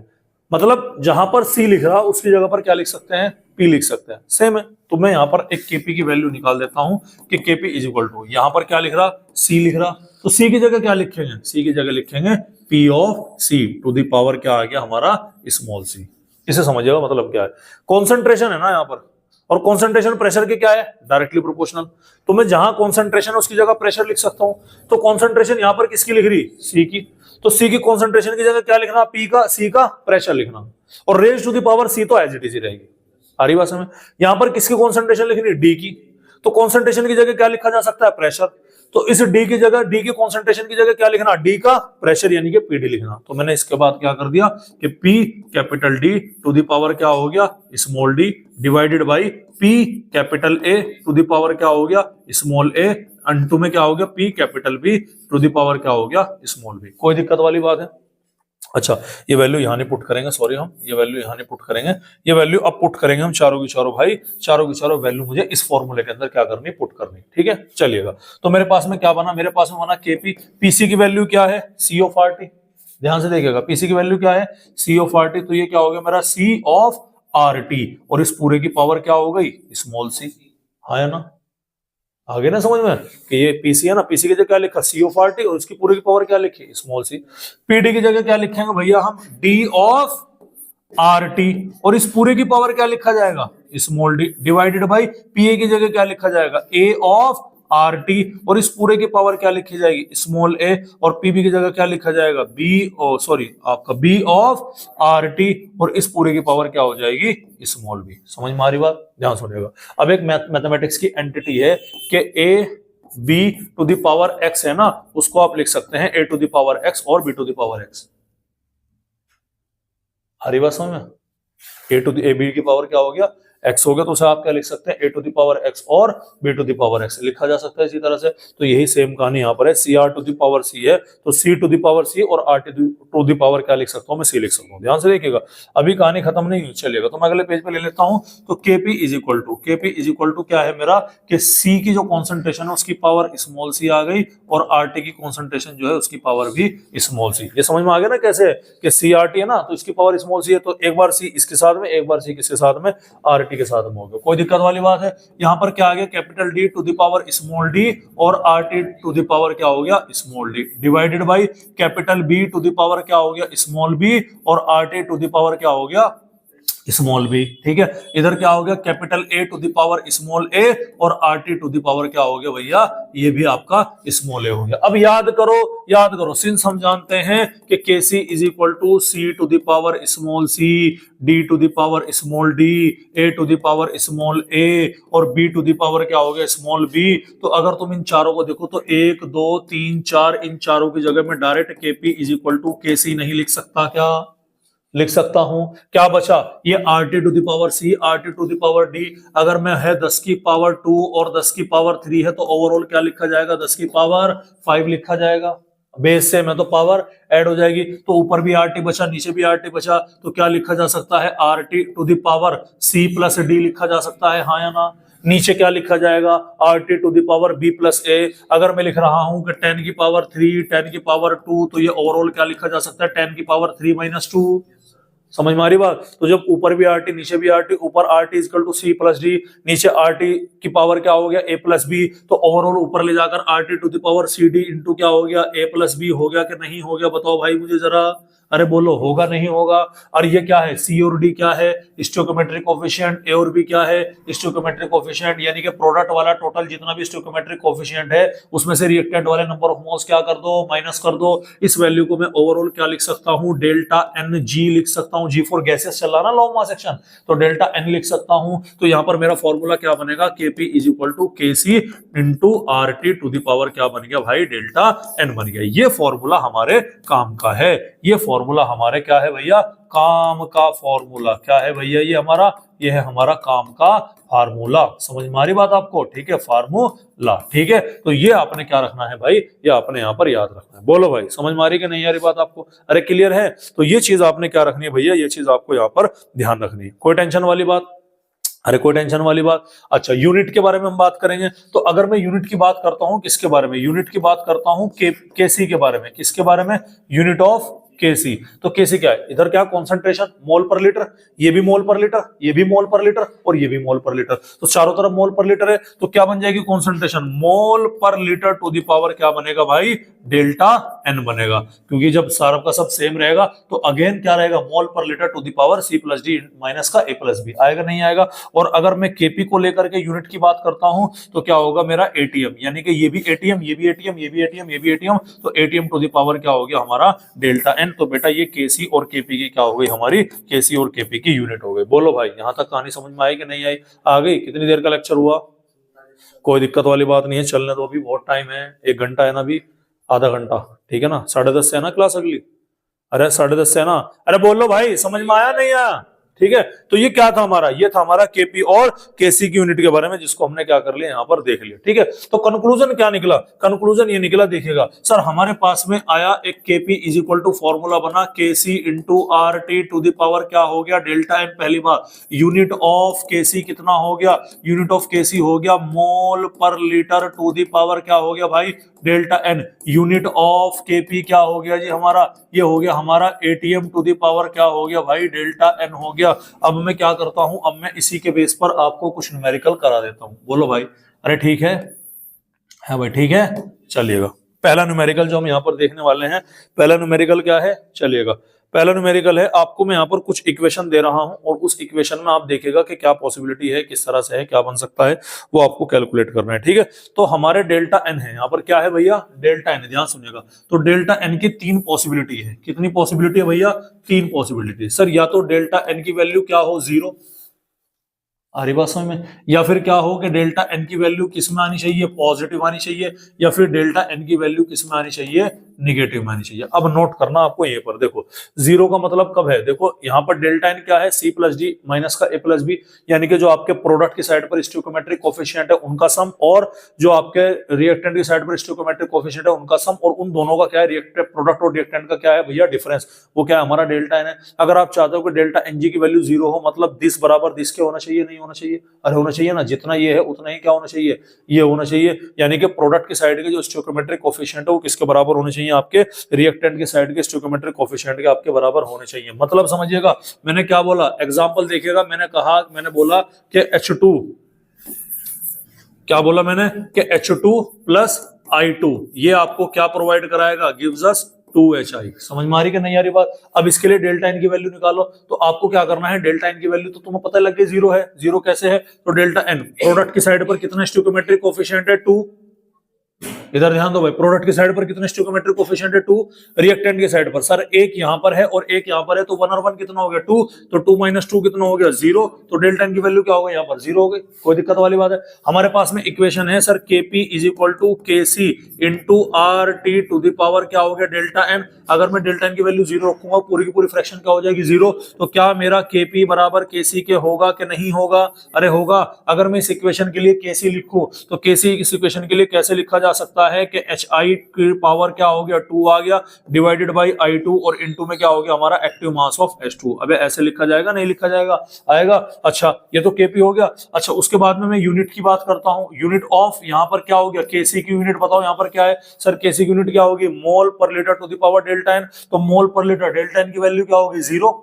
मतलब जहां पर सी लिख रहा उसकी जगह पर क्या लिख सकते हैं, पी लिख सकते हैं, सेम है। तो मैं यहाँ पर एक केपी की वैल्यू निकाल देता हूं कि केपी इज इक्वल टू, यहाँ पर क्या लिख रहा सी लिख रहा, तो सी की जगह क्या लिखेंगे, सी की जगह लिखेंगे P of C to the power क्या आ गया हमारा स्मॉल सी। इसे समझिएगा मतलब क्या है, कॉन्सेंट्रेशन है ना यहाँ पर, और कॉन्सेंट्रेशन प्रेशर के क्या है, डायरेक्टली प्रोपोर्शनल। तो मैं जहां कॉन्सेंट्रेशन है उसकी जगह प्रेशर लिख सकता हूं। तो कॉन्सेंट्रेशन यहां पर किसकी लिख रही, सी की, तो सी की कॉन्सेंट्रेशन की जगह क्या लिखना, पी का, सी का प्रेशर लिखना, और रेज टू द पावर सी तो एज इट इज ही रहेगी। आ रही बात समझ? यहां पर किसकी कॉन्सेंट्रेशन लिखनी, डी की, तो कॉन्सेंट्रेशन की जगह क्या लिखा जा सकता है, प्रेशर। तो इस डी की जगह, डी की कॉन्सेंट्रेशन की जगह क्या लिखना, डी का प्रेशर यानी कि पीडी लिखना। तो मैंने इसके बाद क्या कर दिया कि P capital D to the power क्या हो गया small D, divided by P capital A to the power क्या हो गया स्मॉल ए, अनटू में क्या हो गया P capital B to the power क्या हो गया स्मॉल बी। कोई दिक्कत वाली बात है? अच्छा, ये वैल्यू यहाँ नहीं पुट करेंगे, सॉरी हम ये वैल्यू यहाँ नहीं पुट करेंगे, ये वैल्यू अब पुट करेंगे हम चारों की चारों भाई, चारों की चारों वैल्यू मुझे इस फॉर्मूले के अंदर क्या करनी, पुट करनी, ठीक है। चलिएगा, तो मेरे पास में क्या बना, मेरे पास में बना केपी, पीसी की वैल्यू क्या है, सी ऑफ आर टी। ध्यान से देखिएगा, पीसी की वैल्यू क्या है, सी ऑफ आर टी, तो ये क्या हो गया मेरा सी ऑफ आर टी, और इस पूरे की पावर क्या हो गई स्मॉल सी, है ना? आगे ना समझ में कि ये पीसी है ना, पीसी की जगह क्या लिखा सी ऑफ आर टी, और इसकी पूरी की पावर क्या लिखी स्मॉल सी। पीडी की जगह क्या लिखेंगे भैया हम, डी ऑफ आर टी, और इस पूरे की पावर क्या लिखा जाएगा, small D, divided by P A की जगह क्या लिखा जाएगा, ए ऑफ आर टी, और इस पूरे की पावर क्या लिखी जाएगी, स्मॉल ए, और पीबी की जगह क्या लिखा जाएगा, बी ओ सॉरी आपका बी ऑफ आर टी, और इस पूरे की पावर क्या हो जाएगी, स्मॉल बी। समझ में आ रही बात, ध्यान सुनिएगा। अब एक मैथमेटिक्स की एंटिटी है कि A B to the power X है ना, उसको आप लिख सकते हैं A to the power X और B to the power X. हरी बात समझ में, ए टू ए बी की पावर क्या हो गया, एक्स हो गया, तो उसे आप क्या लिख सकते हैं, A to the power X और B to the power X लिखा जा सकता है इसी तरह से। तो यही सेम कहानी यहाँ पर है, C R to the power C है तो C to the power C, और आर टू द पावर क्या लिख सकता हूँ मैं, सी लिख सकता हूँ। ध्यान से देखिएगा, अभी कहानी खत्म नहीं हुई, चलिएगा। तो मैं अगले पेज पे ले लेता हूँ। तो केपी इज इक्वल टू क्या है मेरा, कि सी की जो कॉन्सेंट्रेशन है उसकी पावर स्मॉल सी आ गई, और आर टी की कॉन्सेंट्रेशन जो है उसकी पावर भी स्मॉल सी। ये समझ में आ गया ना कैसे, कि सी आर टी है ना, तो इसकी पावर स्मॉल सी है, तो एक बार सी इसके साथ में, एक बार सी किसके साथ में, आर टी के साथ में हो गया। कोई दिक्कत वाली बात है, यहां पर क्या आ गया, capital D to the power small D, और R T to the power क्या हो गया, small D, divided by capital B to the power क्या हो गया, स्मॉल बी, और R T to the power क्या हो गया, स्मॉल बी। ठीक है, इधर क्या हो गया, capital A to the power small A, और R T to the power क्या हो गया भैया, ये भी आपका स्मॉल ए हो गया। अब याद करो, सिंस हम जानते हैं कि K C is equal to C to the power small C, D to the power small D, A to the power small A, और बी टू द पावर क्या हो गया, स्मॉल बी। तो अगर तुम इन चारों को देखो तो 1 2 3 4, इन चारों की जगह में डायरेक्ट के P is equal to K सी नहीं लिख सकता क्या, लिख सकता हूं। क्या बचा, ये R T to the power C, R T to the power D, अगर मैं है 10 की पावर 2 और 10 की पावर 3 है, तो ओवरऑल क्या लिखा जाएगा, 10 की पावर 5 लिखा जाएगा। बेस से मैं तो पावर ऐड हो जाएगी, तो ऊपर भी आर टी बचा, नीचे भी आर टी बचा, तो क्या लिखा जा सकता है, R T to the power C plus D लिखा जा सकता है, हाँ या ना। नीचे क्या लिखा जाएगा, R T to the power B plus A. अगर मैं लिख रहा हूं कि 10 की पावर 3, 10 की पावर 2, तो ये ओवरऑल क्या लिखा जा सकता है, 10 की पावर 3 माइनस 2। समझ में आ रही बात। तो जब ऊपर भी आर टी नीचे भी आर टी, ऊपर R T is equal to C plus D, नीचे आर टी की पावर क्या हो गया, ए प्लस बी, तो ओवरऑल ऊपर ले जाकर R T to the power C D into क्या हो गया, ए प्लस बी हो गया कि नहीं हो गया, बताओ भाई मुझे जरा, अरे बोलो होगा नहीं होगा। और ये क्या है, सी और डी क्या है, स्टोइकोमेट्रिक कोफिशिएंट, ए और बी क्या है, स्टोइकोमेट्रिक कोफिशिएंट, यानी कि प्रोडक्ट वाला टोटल जितना भी स्टोइकोमेट्रिक कोफिशिएंट है उसमें से रिएक्टेंट वाले नंबर ऑफ मोल्स क्या कर दो, माइनस कर दो। इस वैल्यू को मैं ओवरऑल क्या लिख सकता हूं, डेल्टा एन जी लिख सकता हूं। जी फॉर गैसेस चल रहा ना लॉ ऑफ मास एक्शन, तो डेल्टा एन लिख सकता हूं। तो यहां पर मेरा फॉर्मूला क्या बनेगा, KP is equal to K C into R T to the power क्या बन गया भाई, डेल्टा एन बन गया। ये फॉर्मूला हमारे काम का है, ये फॉर्मूला हमारे क्या है भैया, काम का फॉर्मूला। क्या है भैया ये है हमारा काम का फार्मूला। समझ में आ रही बात आपको, ठीक है, फार्मूला। ठीक है, तो ये आपने क्या रखना है भाई, ये आपने यहाँ पर याद रखना है। बोलो भाई समझ में आ रही कि नहीं आ रही बात आपको, अरे क्लियर है। तो ये चीज आपने क्या रखनी है भैया, ये चीज आपको यहाँ पर ध्यान रखनी है। कोई टेंशन वाली बात, अरे कोई टेंशन वाली बात। अच्छा, यूनिट के बारे में हम बात करेंगे। तो अगर मैं यूनिट की बात करता हूं, किसके बारे में, यूनिट की बात करता हूं केसी के बारे में। किसके बारे में, यूनिट ऑफ केसी। तो केसी क्या है, इधर क्या कॉन्सेंट्रेशन मोल पर लीटर, ये भी मोल पर लीटर, ये भी मोल पर लीटर, और ये भी मोल पर लीटर, तो चारों तरफ मोल पर लीटर है। तो क्या बन जाएगी concentration, mole per litre to the power क्या बनेगा भाई, डेल्टा एन बनेगा। क्योंकि जब सारा का सब सेम रहेगा तो अगेन क्या रहेगा, mole per litre to the power C plus D minus का ए प्लस बी, आएगा नहीं आएगा। और अगर मैं केपी को लेकर के यूनिट की बात करता हूं तो क्या होगा मेरा एटीएम, यानी कि ये भी एटीएम, ये भी एटीएम, ये भी एटीएम, ये भी एटीएम, तो एटीएम टू द पावर क्या हो गया हमारा, डेल्टा एन। तो बेटा ये केसी और केपी की क्या हो गई हमारी, केसी और केपी की यूनिट हो गई। बोलो भाई यहां तक कहानी समझ में आई कि नहीं आई, आ गई। कितनी देर का लेक्चर हुआ, कोई दिक्कत वाली बात नहीं है, चलने दो, अभी बहुत टाइम है, 1 घंटा है ना, अभी आधा घंटा, ठीक है ना। 10:30 से है ना क्लास अगली, अरे 10:30 से है ना, अरे बोलो भाई समझ में आया नहीं आया, ठीक है। तो ये क्या था हमारा, ये था हमारा केपी और केसी की यूनिट के बारे में, जिसको हमने क्या कर लिया यहाँ पर देख लिया, ठीक है। तो कंक्लूजन क्या निकला, कंक्लूजन ये निकला, देखिएगा सर हमारे पास में आया एक KP is equal to formula बना KC into R T to the power क्या हो गया, डेल्टा एन। पहली बार यूनिट ऑफ केसी कितना हो गया, यूनिट ऑफ केसी हो गया मोल per litre to the power क्या हो गया भाई, delta n. Unit of KP क्या हो गया जी हमारा, ये हो गया हमारा एटीएम टू द पावर क्या हो गया भाई, डेल्टा एन हो गया। अब मैं क्या करता हूं, अब मैं इसी के बेस पर आपको कुछ न्यूमेरिकल करा देता हूं। बोलो भाई, अरे ठीक है भाई, ठीक है, चलिएगा। पहला न्यूमेरिकल जो हम यहां पर देखने वाले हैं, पहला न्यूमेरिकल क्या है, चलिएगा। पहला न्यूमेरिकल है, आपको मैं यहाँ पर कुछ इक्वेशन दे रहा हूं और उस इक्वेशन में आप देखिएगा कि क्या पॉसिबिलिटी है, किस तरह से है, क्या बन सकता है, वो आपको कैलकुलेट करना है। ठीक है, तो हमारे डेल्टा एन है, यहाँ पर क्या है भैया, डेल्टा एन, ध्यान सुनिएगा। तो डेल्टा एन की 3 पॉसिबिलिटी है। कितनी पॉसिबिलिटी है भैया, 3 पॉसिबिलिटी। सर या तो डेल्टा एन की वैल्यू क्या हो, 0, आ रही बात समझ में, या फिर क्या हो कि डेल्टा एन की वैल्यू किस में आनी चाहिए, पॉजिटिव आनी चाहिए, या फिर डेल्टा एन की वैल्यू किस में आनी चाहिए, निगेटिव में आनी चाहिए। अब नोट करना आपको यहीं पर, देखो 0 का मतलब कब है, देखो यहाँ पर डेल्टा एन क्या है, सी प्लस डी माइनस का ए प्लस बी, यानी कि जो आपके प्रोडक्ट की साइड पर स्टोइकोमेट्रिक कोफिशिएंट है उनका सम, और जो आपके रिएक्टेंट की साइड पर स्टोइकोमेट्रिक कोफिशिएंट है उनका सम, और उन दोनों का क्या है, रिएक्टेंट प्रोडक्ट और रिएक्टेंट का क्या है भैया, डिफरेंस, वो क्या है, हमारा डेल्टा एन है। अगर आप चाहते हो कि डेल्टा एन जी की वैल्यू 0 हो, मतलब दिस बराबर दिस के होना चाहिए, नहीं होना चाहिए, अरे होना चाहिए ना, जितना ये है उतना ही क्या होना चाहिए, ये होना चाहिए, यानी कि प्रोडक्ट की साइड के जो स्टोइकोमेट्रिक कोफिशिएंट है वो किसके बराबर होने चाहिए, आपके रिएक्टेंट की साइड के स्टोइकोमेट्रिक कोफिशिएंट के आपके बराबर होने चाहिए। मतलब समझिएगा मैंने क्या बोला, एग्जांपल देखिएगा, मैंने बोला कि H2, क्या बोला मैंने कि H2 प्लस I2 ये आपको क्या प्रोवाइड कराएगा, गिव्स अस 2HI। समझ में आ रही कि नहीं आ रही बात। अब इसके लिए डेल्टा एन की वैल्यू निकालो, तो आपको क्या करना है, डेल्टा एन की वैल्यू तो तुम्हें पता लग गई 0 है, 0 कैसे है, तो डेल्टा एन प्रोडक्ट की साइड पर कितना स्टोइकोमेट्रिक कोफिशिएंट है, 2, इधर ध्यान दो भाई, प्रोडक्ट की साइड पर कितना स्टोइकोमेट्रिक कोफिशिएंट है, 2, रिएक्टेंट की साइड पर सर एक यहां पर है और एक यहां पर है, तो 1 और 1 कितना हो गया, 2, तो 2 माइनस 2 कितना हो गया, 0, तो डेल्टा एन की वैल्यू क्या हो गई, यहां पर 0 हो गई। कोई दिक्कत वाली बात है। हमारे पास में इक्वेशन है sir, Kp is equal to Kc into R T to the power क्या हो गया, डेल्टा एन। अगर मैं डेल्टा एन की वैल्यू 0 रखूंगा, पूरी की पूरी फ्रैक्शन क्या हो जाएगी, 0, तो क्या मेरा Kp बराबर Kc के होगा कि नहीं होगा, अरे होगा। अगर मैं इस इक्वेशन के लिए Kc लिखूं, तो Kc इस इक्वेशन के लिए कैसे लिखा जा सकता है कि HI की पावर क्या हो गया, 2 आ गया, डिवाइडेड बाई I2, और इनटू में क्या हो गया हमारा एक्टिव मास ऑफ H2। अबे ऐसे लिखा जाएगा, नहीं लिखा जाएगा, आएगा। अच्छा ये तो Kp हो गया। अच्छा उसके बाद में मैं यूनिट की बात करता हूं, यूनिट ऑफ यहां पर क्या हो गया, Kc की यूनिट बताओ यहां पर क्या है सर, Kc की यूनिट क्या होगी, mole per litre to the power delta n. तो mole per litre, delta n की वैल्यू क्या होगी, 0,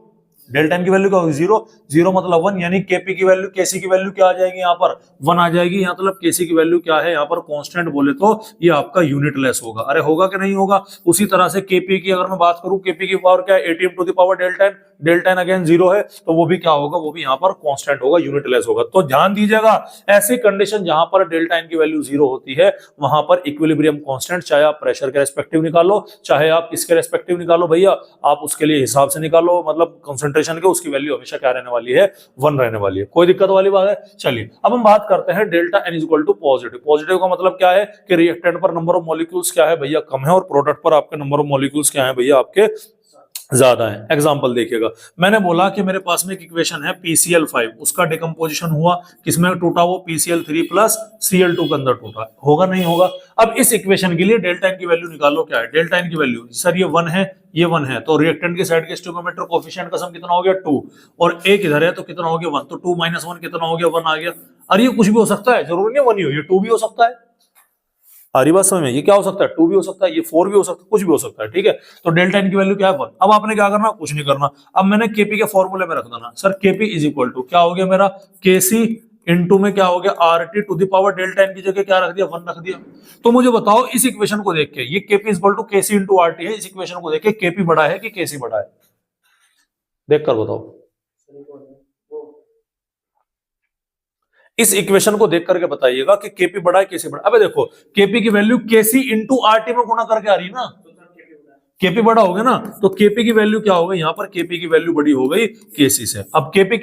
डेल्टा एन की वैल्यू क्या होगी, 0, 0 मतलब 1, यानी Kp की वैल्यू, Kc की वैल्यू क्या आ जाएगी, यहाँ पर 1 आ जाएगी। यहाँ मतलब Kc की वैल्यू क्या है, यहाँ पर कांस्टेंट बोले तो ये आपका यूनिट लेस होगा। अरे होगा कि नहीं होगा। उसी तरह से Kp की अगर मैं बात करूं, Kp की पावर क्या है, 18 to the power delta n, delta n again 0 है, तो वो भी क्या होगा, वो भी यहाँ पर कांस्टेंट होगा, यूनिट लेस होगा। तो ध्यान दीजिएगा, ऐसी कंडीशन जहां पर डेल्टा एन की वैल्यू 0 होती है, वहां पर इक्विलिब्रियम कांस्टेंट, चाहे आप प्रेशर के रेस्पेक्टिव निकालो, चाहे आप किसके रेस्पेक्टिव निकालो भैया, आप उसके लिए हिसाब से निकालो, मतलब कंसंट्रेशन के, उसकी वैल्यू हमेशा क्या रहने वाली है, 1 रहने वाली है। कोई दिक्कत वाली बात है। चलिए अब हम बात करते हैं delta n is equal to positive. Positive का मतलब क्या है कि रिएक्टेंट पर नंबर ऑफ मॉलिक्यूल्स क्या है भैया, कम है, और प्रोडक्ट पर आपके नंबर ऑफ मॉलिक्यूल्स क्या है भैया, आपके ज्यादा है। एग्जांपल देखिएगा, मैंने बोला कि मेरे पास में एक इक्वेशन है PCl5, उसका डिकम्पोजिशन हुआ किसमें टूटा, वो PCl3 प्लस Cl2 के अंदर टूटा, होगा नहीं होगा। अब इस इक्वेशन के लिए डेल्टा एन की वैल्यू निकालो, क्या है डेल्टा एन की वैल्यू, सर ये 1 है, ये 1 है, तो रिएक्टेंट की साइड के स्टोइकोमेट्रिक कोफिशिएंट का सम कितना हो गया, 2, और एक इधर है तो कितना हो गया, 1, तो 2 माइनस 1 कितना हो गया, 1 आ गया। अरे ये कुछ भी हो सकता है, जरूरी नहीं 1 ही हो, ये 2 भी हो सकता है। हरी बात समझ में, ये क्या हो सकता है, 2 भी हो सकता है, ये 4 भी हो सकता है, कुछ भी हो सकता है। ठीक है, तो डेल्टा एन की वैल्यू क्या है, 1। अब आपने क्या करना, कुछ नहीं करना। अब मैंने Kp के फॉर्मूले में रख देना, sir Kp is equal to क्या हो गया मेरा, Kc इंटू में क्या हो गया, RT to the power delta n की जगह क्या रख दिया, 1 रख दिया। तो मुझे बताओ इस इक्वेशन को देख के, ये Kp is equal to Kc into RT है, इस इक्वेशन को देख के Kp बड़ा है कि Kc बड़ा है, देख कर बताओ। इस इक्वेशन को देख करके बताइएगा कि Kp बड़ा है, Kc बड़ा। अबे देखो Kp की वैल्यू Kc इंटू RT में गुणा करके आ रही है ना, Kp बड़ा हो गया ना, तो Kp की वैल्यू क्या हो गई, यहाँ पर Kp की वैल्यू बड़ी हो गई Kc से। अब Kp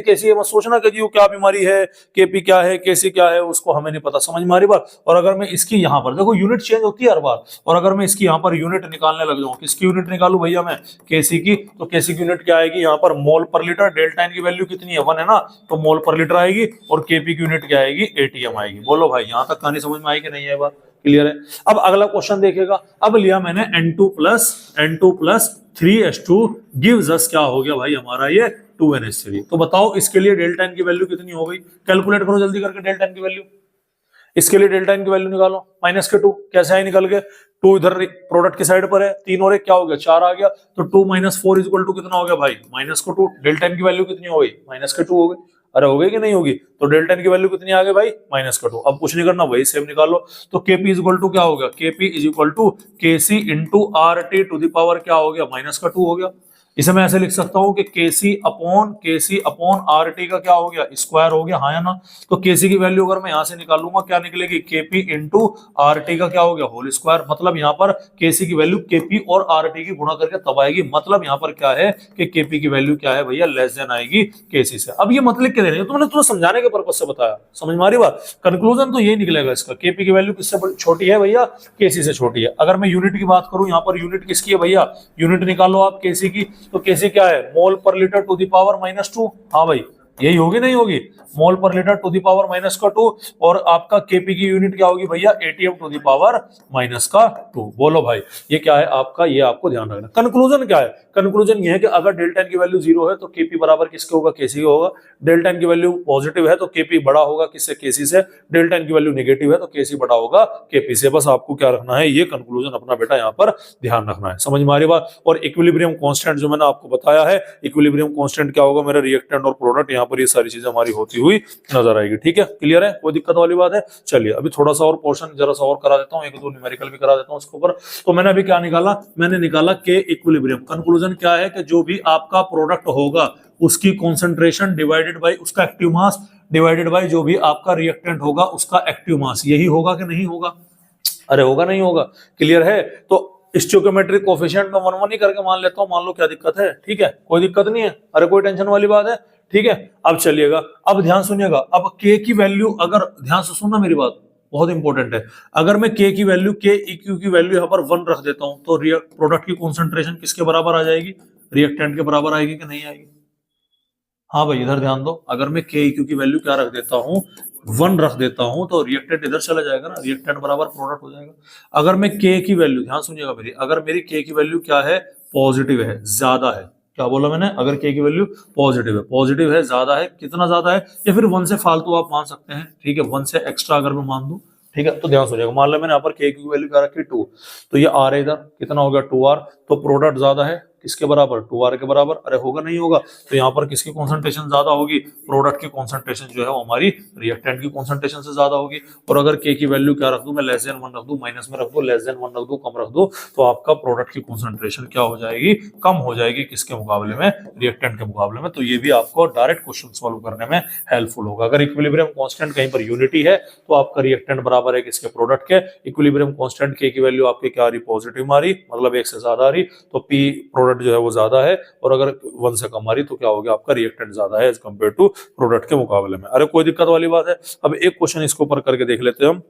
कैसी है, मत सोचना कि जी वो क्या बीमारी है, Kp क्या है, Kc क्या है, उसको हमें नहीं पता, समझ में आ रही बात। और अगर मैं इसकी यहाँ पर देखो यूनिट चेंज होती है हर बार, और अगर मैं इसकी यहाँ पर यूनिट निकालने लग जाऊँ, किसकी यूनिट निकालू भैया मैं, Kc की, तो Kc की यूनिट क्या आएगी, यहाँ पर मोल पर लीटर, डेल्टा एन की वैल्यू कितनी है, 1 है ना, तो मोल पर लीटर आएगी, और Kp की यूनिट क्या आएगी, ATM आएगी। बोलो भाई यहाँ तक कहानी समझ में आई कि नहीं है बात, क्लियर है। अब अगला क्वेश्चन देखिएगा, अब लिया मैंने N2 plus 3H2 gives us क्या हो गया भाई हमारा ये 2NH3। तो बताओ इसके लिए डेल्टा एन की वैल्यू कितनी हो गई, कैलकुलेट करो जल्दी करके डेल्टा एन की वैल्यू। इसके लिए डेल्टा एन की वैल्यू निकालो, माइनस के 2 कैसे आए निकल के, 2 इधर प्रोडक्ट की साइड पर है, 3 और 1 क्या हो गया, 4 आ गया, तो 2 माइनस 4 इज इक्वल टू कितना हो गया भाई, माइनस को 2। डेल्टा एन की वैल्यू कितनी हो गई, माइनस के 2 हो गई। अरे हो गई कि नहीं होगी, तो डेल्टा एन की वैल्यू कितनी आ गई भाई, माइनस का 2। अब कुछ नहीं करना, वही सेम निकालो। तो Kp इज इक्वल टू क्या हो गया, Kp is equal to Kc into RT to the power क्या हो गया, माइनस का 2 हो गया। इसे मैं ऐसे लिख सकता हूं कि केसी अपॉन आर टी का क्या हो गया, स्क्वायर हो गया, हाँ या ना। तो केसी की वैल्यू अगर मैं यहां से निकालूंगा क्या निकलेगी, केपी इंटू आर टी का क्या हो गया, होल स्क्वायर। मतलब यहाँ पर केसी की वैल्यू केपी और आर टी की गुणा करके तब आएगी। मतलब यहाँ पर क्या है कि केपी की वैल्यू क्या है भैया, लेस देन आएगी केसी से। अब ये मत लिख के दे रहे हैं, तो मैंने तुम्हें समझाने के पर्पज से बताया, समझ में आ रही बात। कंक्लूजन तो ये निकलेगा इसका, केपी की वैल्यू किससे छोटी है भैया, केसी से छोटी है। अगर मैं यूनिट की बात करूं, यहाँ पर यूनिट किसकी है भैया, यूनिट निकालो आप केसी की। तो केसी क्या है, मोल per litre to the power -2। हाँ भाई यही होगी नहीं होगी, mole per litre to the power -2। और आपका केपी की यूनिट क्या होगी भैया, एटीएम टू द पावर -2। बोलो भाई ये क्या है आपका, ये आपको ध्यान रखना। कंक्लूजन क्या है, कंक्लूजन ये है कि अगर डेल्टा एन की वैल्यू 0 है तो केपी बराबर किसके होगा, केसी का होगा। डेल्टा एन की वैल्यू पॉजिटिव है तो केपी बड़ा होगा किससे, केसी से। डेल्टा एन की वैल्यू नेगेटिव है तो केसी बड़ा होगा केपी से। बस आपको क्या रखना है, ये कंक्लूजन अपना बेटा यहाँ पर ध्यान रखना है, समझ में आ रही बात। और इक्विलिब्रियम कांस्टेंट जो मैंने आपको बताया है, इक्विलिब्रियम कांस्टेंट क्या होगा, मेरा रिएक्टेंट और प्रोडक्ट, यहाँ पर ये सारी चीजें हमारी होती हुई नजर आएगी। ठीक है, क्लियर है, कोई दिक्कत वाली बात है। चलिए अभी थोड़ा सा और पोर्शन जरा सा और करा देता हूँ, एक दो न्यूमेरिकल भी करा देता हूँ इसके ऊपर। तो मैंने अभी क्या निकाला, मैंने निकाला के इक्विलिब्रियम। कंक्लूजन क्या है कि जो भी आपका प्रोडक्ट होगा उसकी कॉन्सेंट्रेशन डिवाइडेड बाय उसका एक्टिव मास डिवाइडेड बाय जो भी आपका रिएक्टेंट होगा उसका एक्टिव मास, यही होगा कि नहीं होगा, अरे होगा नहीं होगा, क्लियर है। तो स्टोइकोमेट्रिक कोएफिशिएंट में 1 1 ही करके मान लेता हूं, मान लो क्या दिक्कत है, ठीक है कोई दिक्कत नहीं है, अरे कोई टेंशन वाली बात है, ठीक है। अब चलिएगा, अब ध्यान सुनिएगा, अब के की वैल्यू, अगर ध्यान से सुनना मेरी बात, बहुत इंपॉर्टेंट है। अगर मैं के की वैल्यू, के इक्यू की वैल्यू यहाँ पर 1 रख देता हूं तो प्रोडक्ट की कॉन्सेंट्रेशन किसके बराबर आ जाएगी, रिएक्टेंट के बराबर आएगी कि नहीं आएगी। हाँ भाई इधर ध्यान दो, अगर मैं के इक्यू की वैल्यू क्या रख देता हूँ, 1 रख देता हूं तो रिएक्टेंट इधर चला जाएगा ना, रिएक्टेंट बराबर प्रोडक्ट हो जाएगा। अगर मैं के की वैल्यू, ध्यान सुनिएगा मेरी, अगर मेरी के की वैल्यू क्या है, पॉजिटिव है, ज्यादा है, क्या बोला मैंने, अगर के की वैल्यू पॉजिटिव है, ज्यादा है, कितना ज्यादा है, या फिर 1 से फालतू आप मान सकते हैं, ठीक है 1 से एक्स्ट्रा अगर मैं मान दूं, ठीक है। तो ध्यान सुनिएगा, मान लो मैंने यहाँ पर के की वैल्यू क्या रखी 2, तो ये आर है, इधर कितना हो गया 2r, तो प्रोडक्ट ज्यादा है किसके बराबर, 2r के बराबर, अरे होगा नहीं होगा। तो यहाँ पर किसकी कॉन्सेंट्रेशन ज्यादा होगी, प्रोडक्ट की कॉन्सेंट्रेशन जो है वो हमारी रिएक्टेंट की कॉन्सेंट्रेशन से ज्यादा होगी। और अगर के की वैल्यू क्या रख दूं मैं, लेस देन 1 रख दूं, माइनस में रख दूं, लेस देन 1 रख दूं, कम रख दूं, तो आपका प्रोडक्ट की कॉन्सेंट्रेशन क्या हो जाएगी, कम हो जाएगी, किसके मुकाबले में, रिएक्टेंट के मुकाबले में। तो ये भी आपको डायरेक्ट क्वेश्चन सॉल्व करने में हेल्पफुल होगा। अगर इक्विलिब्रियम कांस्टेंट कहीं पर यूनिटी है तो आपका रिएक्टेंट बराबर है किसके, प्रोडक्ट के। इक्विलिब्रियम कांस्टेंट के की वैल्यू आपकी क्या आ रही, पॉजिटिव मारी, मतलब 1 से ज्यादा आ रही, तो पी प्रोडक्ट जो है वो ज्यादा है, और अगर 1 से कम आ रही तो क्या हो गया, आपका रिएक्टेंट ज्यादा है एज कंपेयर टू प्रोडक्ट के मुकाबले में। अरे कोई दिक्कत वाली बात है। अब एक क्वेश्चन इसके ऊपर करके देख लेते हैं हम,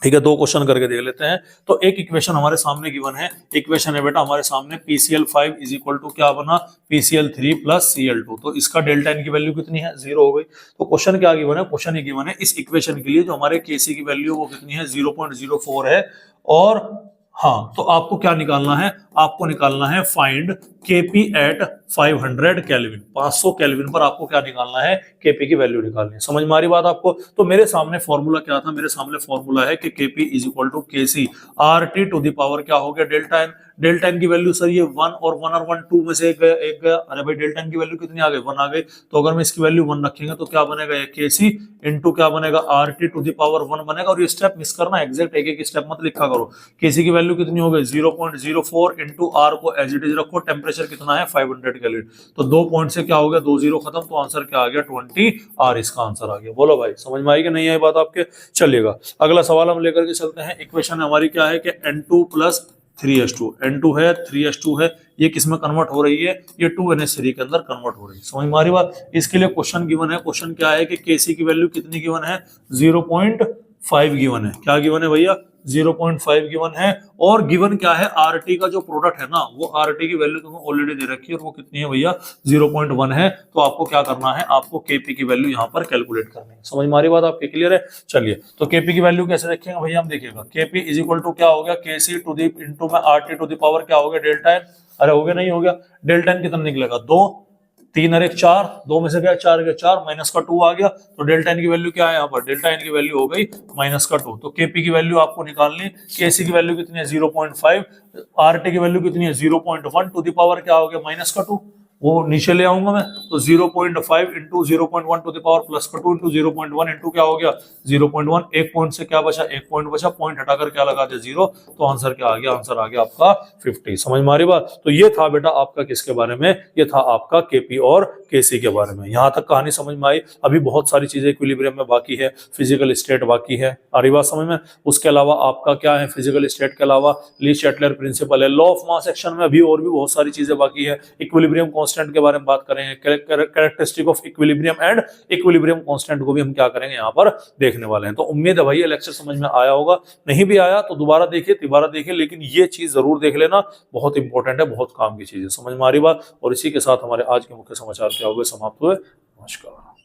ठीक है 2 क्वेश्चन करके देख लेते हैं। तो एक इक्वेशन हमारे सामने गिवन है, इक्वेशन है बेटा हमारे सामने PCl5 इज इक्वल टू क्या बना, PCl3 प्लस Cl2। तो इसका डेल्टा एन की वैल्यू कितनी है, 0 हो गई। तो क्वेश्चन क्या गिवन है, क्वेश्चन ये गिवन है इस इक्वेशन के लिए जो हमारे Kc की वैल्यू वो कितनी है, 0.04 है। और हाँ तो आपको क्या निकालना है, आपको निकालना है find Kp at 500 kelvin, 500 kelvin पर आपको क्या निकालना है, Kp की वैल्यू निकालनी है। समझ में आ रही बात आपको। तो मेरे सामने फॉर्मूला क्या था, मेरे सामने फॉर्मूला है कि Kp is equal to Kc RT to the power क्या हो गया, डेल्टा एन। डेल्टा एन की वैल्यू सर ये 1 और 1 2 में से एक गया, अरे भाई डेल्टा एन की वैल्यू कितनी आ गई, 1 आ गई। तो अगर मैं इसकी वैल्यू 1 रखेंगे तो क्या बनेगा, ये Kc इंटू क्या बनेगा, RT टू द पावर 1 बनेगा। और ये स्टेप मिस करना, एग्जैक्ट एक एक स्टेप मत लिखा करो। Kc की वैल्यू कितनी हो गई, 0.04 इंटू R को एज इट इज रखो, टेम्परेचर कितना है 500 केल्विन। तो 2 पॉइंट से क्या हो गया, 2 0 खत्म, तो आंसर क्या आ गया 20R, इसका आंसर आ गया। बोलो भाई समझ में आई कि नहीं आई बात आपके। चलिएगा अगला सवाल हम लेकर के चलते हैं। इक्वेशन हमारी क्या है कि N2 प्लस 3H2, N2 है 3H2 है, ये किस में कन्वर्ट हो रही है, ये 2NH3 के अंदर कन्वर्ट हो रही है। समझ में आ रही बात। इसके लिए क्वेश्चन गिवन है, क्वेश्चन क्या है कि Kc की वैल्यू कितनी गिवन है, 0.5 गिवन है। क्या गिवन है भैया, 0.5 गिवन है। और गिवन क्या है, RT का जो प्रोडक्ट है ना, वो RT की वैल्यू तुम्हें ऑलरेडी दे रखी है, और वो कितनी है भैया, 0.1 है। तो आपको क्या करना है, आपको Kp की वैल्यू यहाँ पर कैलकुलेट करनी है। समझ में आ रही बात आपकी, क्लियर है। चलिए तो Kp की वैल्यू कैसे रखेंगे भैया, हम देखिएगा Kp इज इक्वल टू क्या हो गया, Kc टू दी इंटू में RT टू दी पावर क्या हो गया, डेल्टा एन। अरे हो गया नहीं हो गया, डेल्टा एन कितना निकलेगा, 2 3 और 1 4, 2 में से क्या 4 गया 4, माइनस का 2 आ गया। तो डेल्टा एन की वैल्यू क्या है यहाँ पर, डेल्टा एन की वैल्यू हो गई माइनस का 2। तो Kp की वैल्यू आपको निकालनी, Kc की वैल्यू कितनी है 0.5, RT की वैल्यू कितनी है 0.1 टू द पावर क्या हो गया माइनस का 2। वो नीचे ले आऊंगा मैं, तो 0.5 into 0.1 to the power plus का 2 इंटू 0.1 इंटू क्या हो गया 0.1, एक पॉइंट से क्या बचा, एक पॉइंट बचा, पॉइंट हटाकर क्या लगा दिया 0, तो आंसर क्या आ गया, आंसर आ गया आपका 50। समझ में आ रही बात। तो ये था बेटा आपका किसके बारे में, ये था आपका केपी और केसी के बारे में। यहां तक कहानी समझ में आई। अभी बहुत सारी चीजें इक्विलिब्रियम में बाकी है, फिजिकल स्टेट बाकी है, आ रही बात समझ में। उसके अलावा आपका क्या है, फिजिकल स्टेट के अलावा ली शटलर प्रिंसिपल है, लॉ ऑफ मास एक्शन में अभी और भी बहुत सारी चीजें बाकी है। इक्विलिब्रियम कांस्टेंट के बारे में बात करेंगे, characteristic of equilibrium and equilibrium constant को भी हम क्या करेंगे यहाँ पर देखने वाले हैं। तो उम्मीद है भाई ये लेक्चर समझ में आया होगा, नहीं भी आया तो दोबारा देखिए, तिबारा देखिए, लेकिन ये चीज जरूर देख लेना, बहुत इंपॉर्टेंट है, बहुत काम की चीज है। समझ में आ रही बात। और इसी के साथ हमारे आज के मुख्य समाचार क्या हुए, समाप्त हुए। नमस्कार।